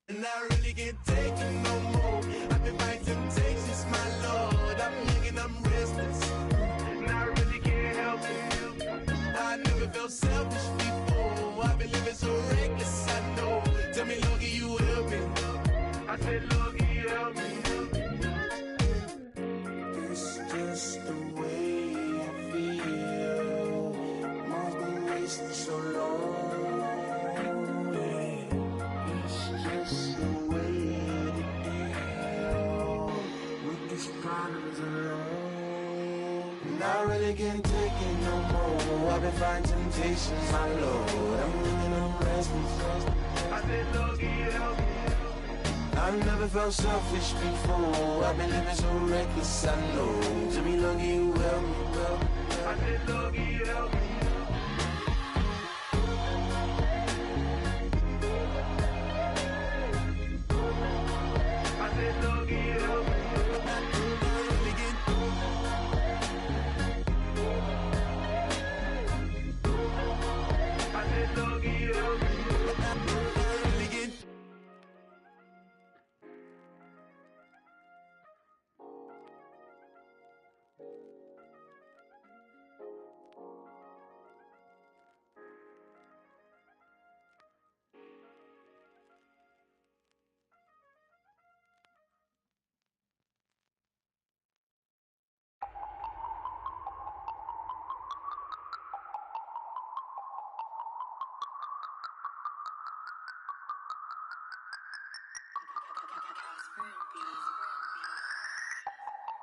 And I really can't take it no more. I've been fighting temptations, my Lord. I'm young and I'm restless, and I really can't help it. I never felt selfish before. I've been living so reckless, I know. Tell me, Lord, can you help me? I said, Lord, can you help me? It's just the way I feel. Mom's been wasting so long. And I really can't take it no more. I've been fighting temptations, my Lord. I'm living on restless. I said, Lord, can you help me? I've never felt selfish before. I've been living so reckless, I know. Tell me, Lord, can you help me? I said, Lord, can you help me? I said, Lord, can you help me?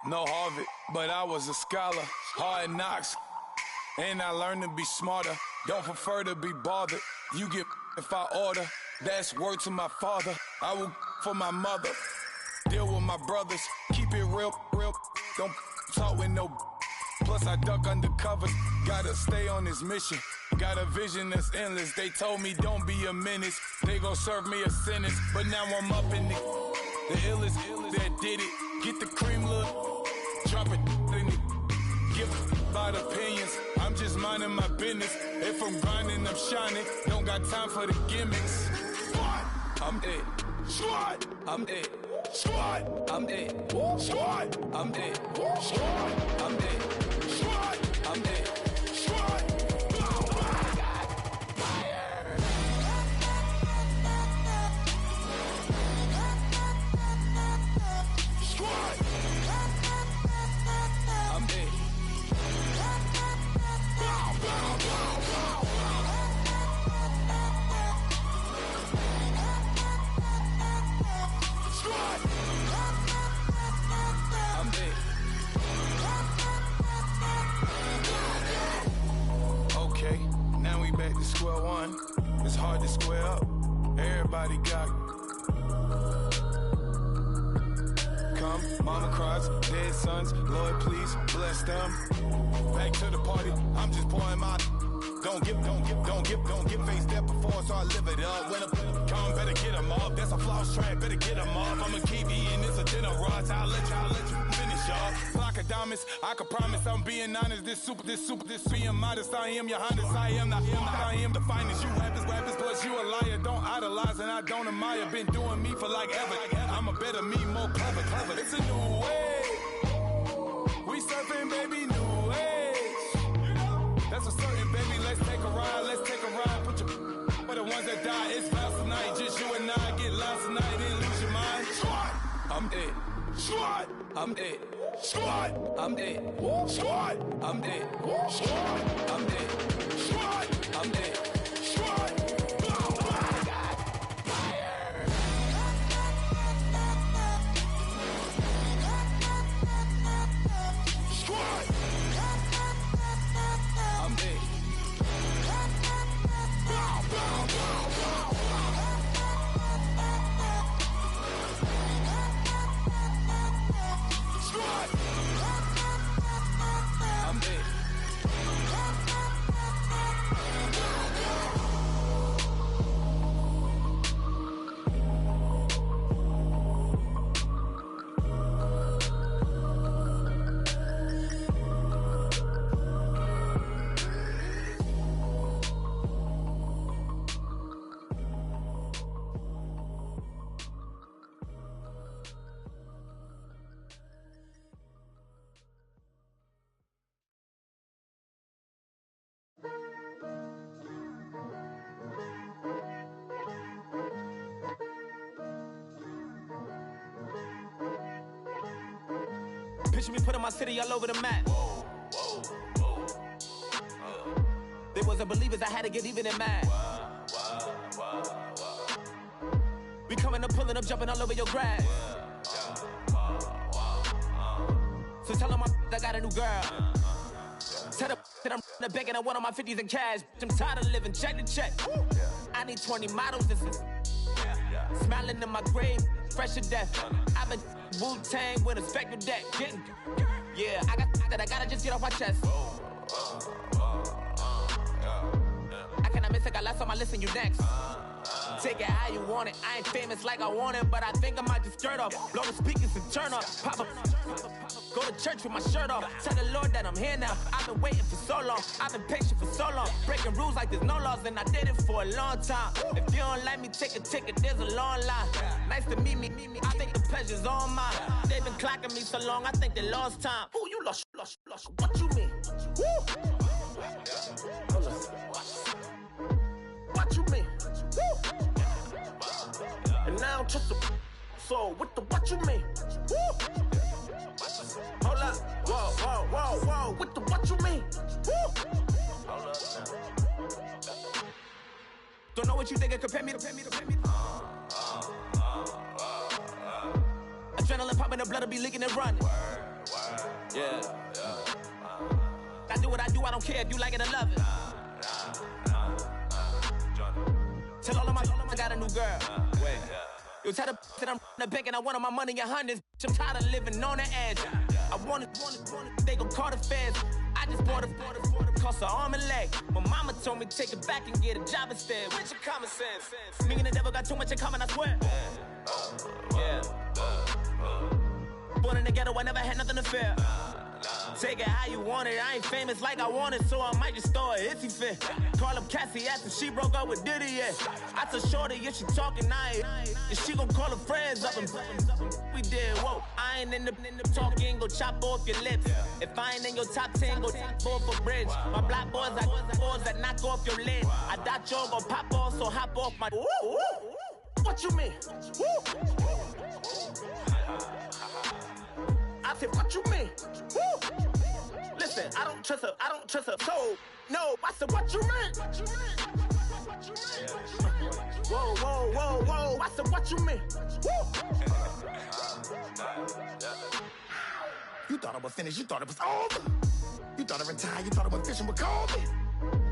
No Harvard, but I was a scholar. Hard knocks, and I learned to be smarter. Don't prefer to be bothered. You get if I order. That's word to my father. I will for my mother. Deal with my brothers. Keep it real. Don't talk with no. Plus I duck undercover. Gotta stay on this mission. Got a vision that's endless. They told me don't be a menace. They gon' serve me a sentence. But now I'm up in the illest that did it. Get the cream look. Drop it in it. Give about opinions. I'm just minding my business. If I'm grinding, I'm shining. Don't got time for the gimmicks. I'm it. Squad. I'm it. Squad. I'm it. Squad. I'm it. Squad. I'm it. Squad. I'm it. Squad. Square one, it's hard to square up. Everybody got come, mama cries, dead sons. Lord, please bless them. Back to the party, I'm just pouring my Don't get faced that before, so I live it up. When a come, better get them up. That's a floss track, better get them up. I'ma keep eating, it's a dinner rush. I'll let you finish up. Block of diamonds, I can promise I'm being honest. This being modest. I am your highness, I am the finest. You rappers, plus you a liar. Don't idolize and I don't admire. Been doing me for like ever. I'm a better me, more clever. It's a new way. We surfing, baby, new age. That's a certain, baby. Let's take a ride. Put your for the ones that die. It's vows tonight. Just you and I get lost tonight. Didn't lose your mind. Squad, I'm dead. Squad, I'm dead. Squad, I'm dead. Squad, I'm dead. Squad, I'm dead. Squad, I'm dead. Squad. Picture me putting my city all over the map. They wasn't believers, I had to get even and mad. We coming up, pulling up, jumping all over your grass. So tell them I got a new girl. Tell them that I'm in the bank and I want all my 50s in cash. I'm tired of living check to check. I need 20 models, this is smiling in my grave, fresh to death. I've been Wu-Tang with a spectral deck. Yeah, I got that, I gotta just get off my chest. I cannot miss it, got last on my list and you next. Take it how you want it, I ain't famous like I want it, but I think I might just skirt off. Blow the speakers and turn up, pop up. Go to church with my shirt off, tell the Lord that I'm here now. I've been waiting for so long, I've been patient for so long. Breaking rules like there's no laws and I did it for a long time. If you don't like me, take a ticket, there's a long line. Nice to meet me, I think the pleasure's all mine. They've been clocking me so long, I think they lost time. Ooh, you lost, what you mean? Woo! What you mean? Woo! And now I'm just a so what you mean? Woo! Hold up, whoa, what you mean? Woo! Hold up now. Don't know what you think, compare me. Adrenaline popping, the blood will be leaking and running. Yeah. I do what I do, I don't care if you like it or love it. Tell all of my I got a new girl. Wait. You tell the that I'm in the bank and I want all my money in hundreds. I'm tired of living on the edge. I want it, they gon' call the feds. I just bought a cost an arm and leg. My mama told me take it back and get a job instead. Where's your common sense? Me and the devil got too much in common, I swear. Yeah. Born in the ghetto, I never had nothing to fear. Take it how you want it, I ain't famous like I want it, so I might just throw a hissy fit. Call up Cassie after she broke up with Diddy, yeah. I told Shorty if she talking, and she gon' call her friends up and we did, whoa. I ain't in the talking, go chop off your lips. If I ain't in your top 10, go top 4 for bridge. My black boys, I got boys that knock off your lid. I thought y'all gon' pop off, so hop off my. What you mean? I said, what you mean? Woo! Listen, I don't trust her. So, no, I said, what you mean? Whoa. I said, what you mean? Woo! You thought I was finished, you thought it was over. You thought I retired, you thought I was fishing with Kobe.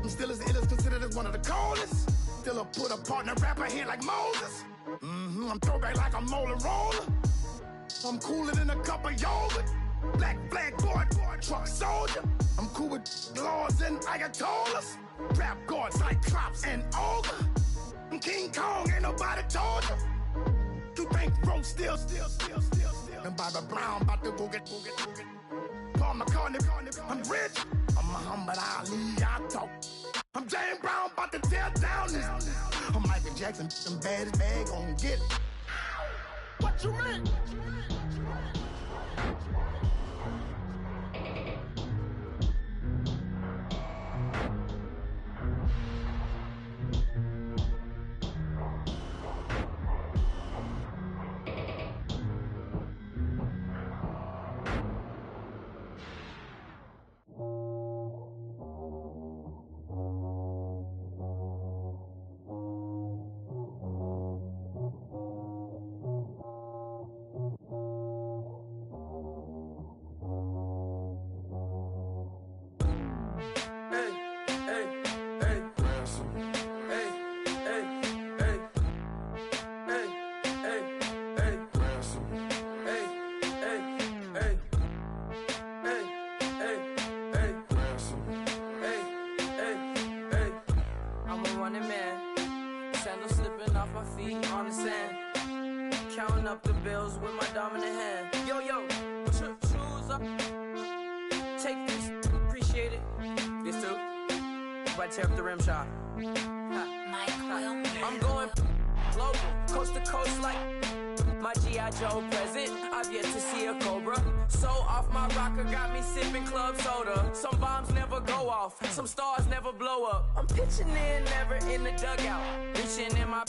I'm still as ill as considered as one of the coldest. Still a put a partner rapper here like Moses. I'm throwback like a molar roller. I'm cooler than a cup of yogurt. Black flag boy, truck soldier. I'm cool with laws and ayatollahs. Rap gods like Klops and Ogre. I'm King Kong, ain't nobody told you. You think Rome still. And Bobby Brown about to go get. Paul McCartney, I'm rich. I'm Muhammad Ali, I talk. I'm James Brown, about to tear down this. I'm Michael Jackson, them bad gon' get it. What you mean? Counting up the bills with my dominant hand. Yo, choose up. Take this, appreciate it. This too. If I tear up the rim shot. I'm going global, coast to coast like my G.I. Joe present. I've yet to see a Cobra. So off my rocker got me sipping club soda. Some bombs never go off, some stars never blow up. I'm pitching in, never in the dugout. Reaching in my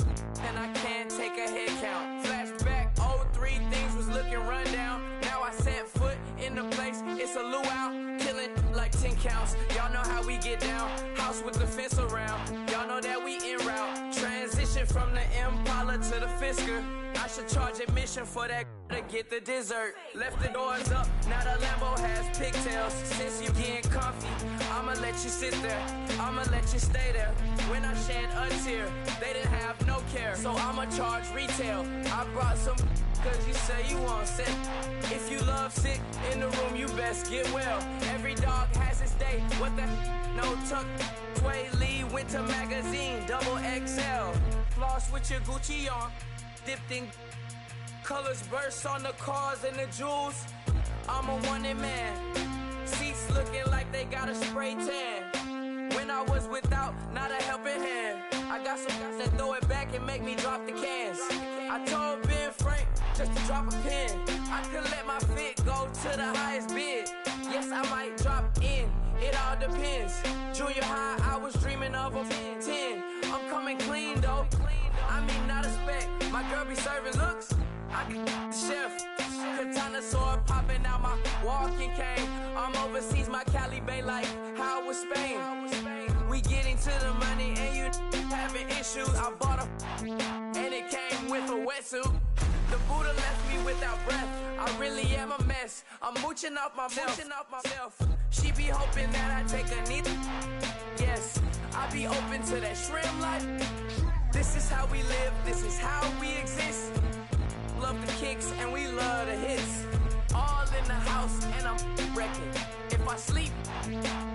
and I can't take a head count. Flashback, 03, things was looking run down. Now I set foot in the place, it's a luau. Killing like 10 counts, y'all know how we get down. House with the fence around, y'all know that we en route. Transition from the Impala to the Fisker. I should charge admission for that to get the dessert. Left the doors up, now the Lambo has pigtails. Since you getting comfy, I'ma let you sit there, I'ma let you stay there. When I shed a tear, they didn't have no care, so I'ma charge retail. I brought some cause you say you want sick. If you love sick in the room, you best get well. Every dog has its day, what the no tuck. Tway Lee Winter Magazine, double XL. Floss with your Gucci on, dipped in colors, burst on the cars and the jewels. I'm a wanted man, seats looking like they got a spray tan. When I was without, not a helping hand. I got some guys that throw it back and make me drop the cans. I told Ben Frank just to drop a pin. I could let my fit go to the highest bid. Yes, I might drop in, it all depends. Junior high, I was dreaming of a 10. I'm coming clean though, I mean not a spec. My girl be serving looks, I can the chef. Katana sword popping out my walking cane. I'm overseas, my Cali Bay like how was Spain. We getting to the money and you having issues. I bought a and it came with a wetsuit. The Buddha left me without breath. I really am a mess. I'm mooching off myself. She be hoping that I take a knee. Yes, I be open to that shrimp life. This is how we live, this is how we exist. Love the kicks and we love the hits. All in the house and I'm wrecking. If I sleep,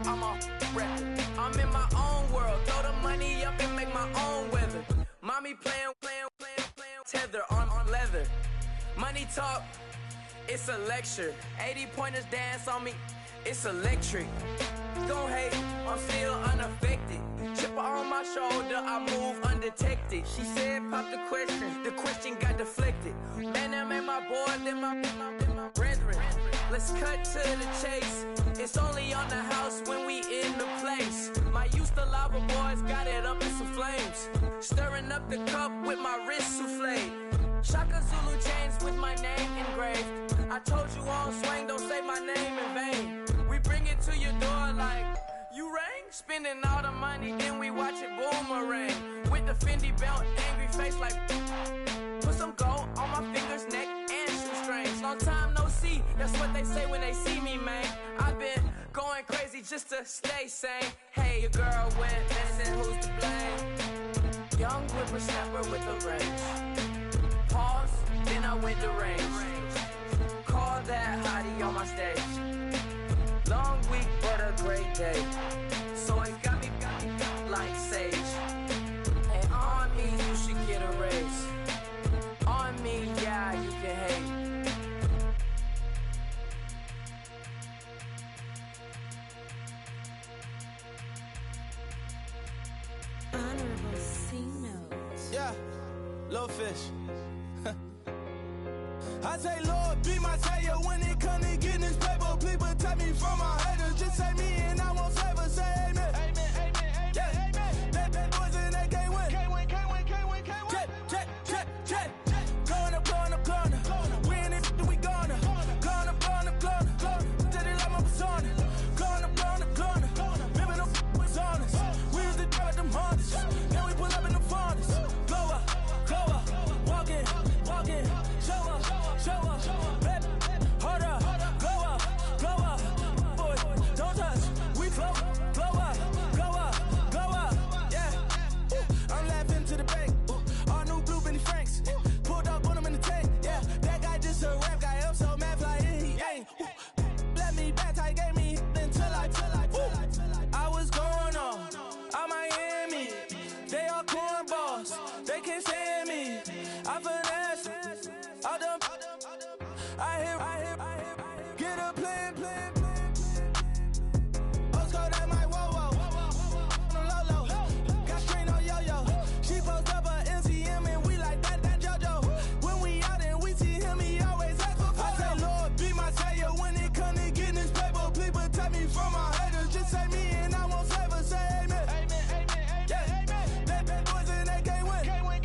I'm off record. I'm in my own world, throw the money up and make my own weather. Mommy playing, tether on leather. Money talk, it's a lecture. 80 pointers dance on me, it's electric. Don't hate, I'm still unaffected. Chipper on my shoulder, I move undetected. She said pop the question got deflected. Man, them ain't my boy, them my brethren. Let's cut to the chase. It's only on the house when we in the place. My used to lava boys got it up in some flames. Stirring up the cup with my wrist souffle. Shaka Zulu chains with my name engraved. I told you on swing, don't say my name in vain. We bring it to your door like, you rang? Spending all the money, then we watch it boomerang. With the Fendi belt, angry face like, put some gold on my fingers, neck, and shoestrings. Long time no see, that's what they say when they see me, man. I've been going crazy just to stay sane. Hey, your girl went missing, who's to blame? Young whippersnapper with the range. Pause, then I went to range. Call that hottie on my stage. Long week, but a day. So it got me like sage. And on me, you should get a raise. On me, yeah, you can hate. Honorable C-Note. Yeah, little fish. I say, Lord, be my savior when it come to getting this paper. Please protect me from my haters. Just say me and I won't save her. Say amen. Amen, amen, amen. Yeah, amen. That boys and they can't win. Can't win, can't win, can't win, can't win. Jet. Going up, going up, going up. We in it, we gonna. Going up, going up, going up. Did it like my persona. Going up, going up, going up. Remember no was honest. We used to drug them hardest. Now we pull up in the furnace. Glow up, walking. Show up, baby, hold up, glow up, boy, don't touch, we flow up, yeah, I'm laughing to the bank, all new blue Benny Franks, pulled up on him in the tank, yeah, that guy just a rap guy, I'm so mad flying, he ain't, let me back, I gave me until I was going on, out Miami, they all cornballs, they can't stand me, I finesse, all them, I hear, get a plan. Osco, that might whoa. On the low. Got screen on yo-yo. She post up her MCM and we like that JoJo. When we out and we see him, he always ask for photo. I say, Lord, be my savior when it come to getting this paper. Please protect me from my haters. Just say me and I won't save her. Say amen. Amen. Yeah, amen. That boys and they can't win. Can't win.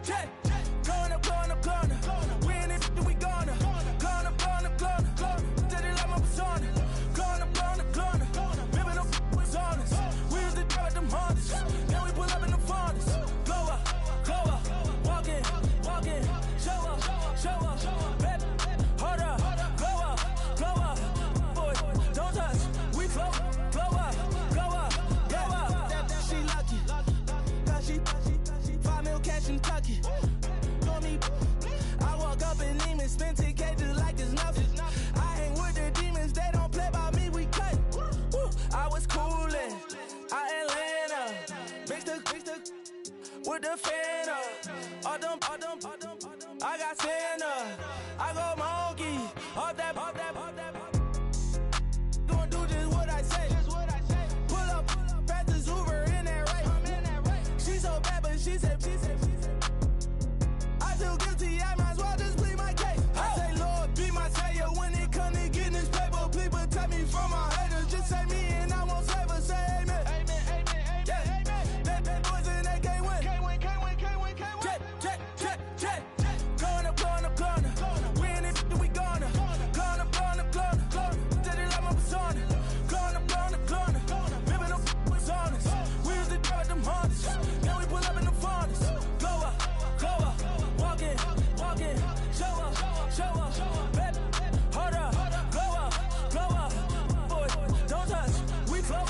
Jet. Going up. We in it, we gonna. Gonna. Did it like my persona. Gonna. Remember no was honest. We used to drug them hardest. Now we pull up in the furnace. Glow up, walking. Show up, baby, hold up, glow up, boy, don't touch. We flow up, She lucky, cause she 5 mil cash in Kentucky. I walk up in demons, spend 10K just like it's nothing. I hang with the demons, they don't play by me, we cut. I was coolin' out Atlanta, mixed with the Fanta. All them, I got Santa, I go monkey, all that. Gonna do just what I say. Pull up, fast as Uber in that race. She so bad, but she said. I feel guilty, I might as well just plead my case. I say, Lord, be my savior when it come to getting this paper. Please protect me from my haters. Just say me and I won't save her. Say amen. Amen. Yeah, amen. That boys and they can't win. Can't win. Jet. Going up. We in it, we gonna. Gonna. Did it like my persona. Gonna. Remember no was honest. We used to drug them hardest. Now we pull up in the furnace. Glow up, walking. Show up, baby, hold up, glow up, boy, don't touch. We flow up.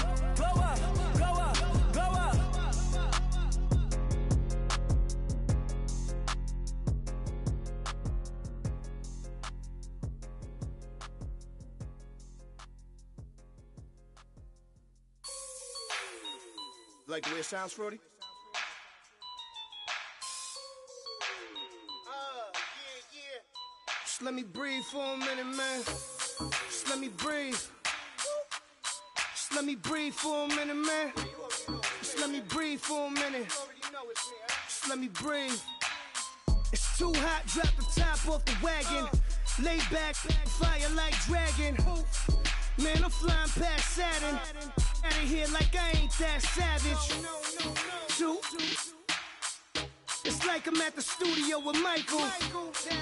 Like the way it sounds, Frody? Just let me breathe for a minute, man. Just let me breathe. Just let me breathe for a minute, man. Just let me breathe for a minute. Just let me breathe. It's too hot, drop the top off the wagon. Lay back, fire like dragon. Man, I'm flying past Saturn. Out of here like I ain't that savage. Two. It's like I'm at the studio with Michael.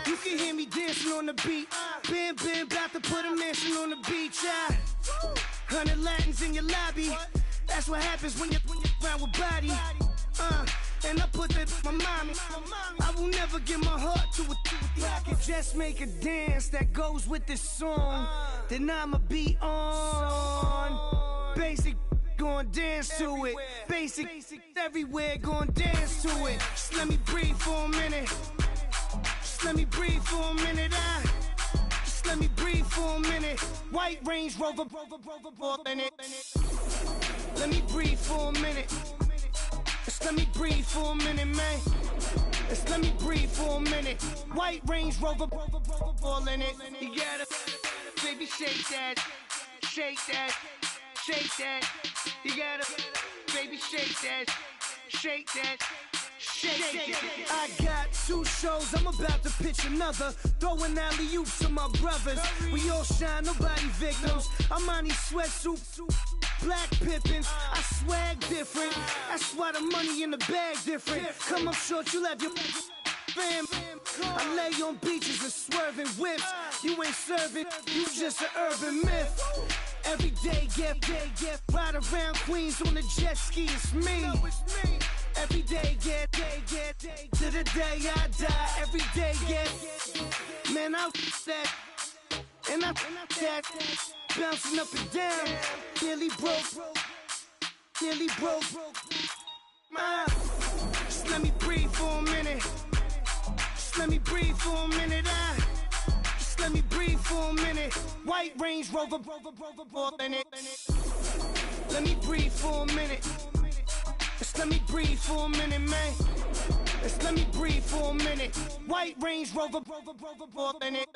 You can hear me dancing on the beat. Bam, about to put a mansion on the beach. 100 Latins in your lobby. That's what happens when you're around with body. And I put that in my mommy. I will never give my heart to a I can just make a dance that goes with this song. Then I'ma be on. Basic, gon' dance to it. Basic, everywhere, gon' dance to it. Just let me breathe for a minute. Just let me breathe for a minute. Just let me breathe for a minute. White Range Rover, ball in it. Let me breathe for a minute. Just let me breathe for a minute, man. Just let me breathe for a minute. White Range Rover, ball in it. You gotta, baby, shake that, shake that, shake that. You gotta, baby, shake that, shake that. Shake it. I got 2 shows, I'm about to pitch another. Throwing alley-oops to my brothers. We all shine, nobody victims. I'm on these sweatsuits, black Pippins. I swag different. That's why the money in the bag different. Come up short, you have your fam. I lay on beaches and swerving whips. You ain't serving, you just an urban myth. Every day, get ride around Queens on the jet ski, it's me. Every day, get to the day I die. Every day, get man, I that and I that bouncing up and down. Nearly broke. Just let me breathe for a minute. Just let me breathe for a minute. Just let me breathe for a minute. White Range Rover, ball in it. Let me breathe for a minute. Just let me breathe for a minute, man. Just let me breathe for a minute. White Range Rover, ball in it.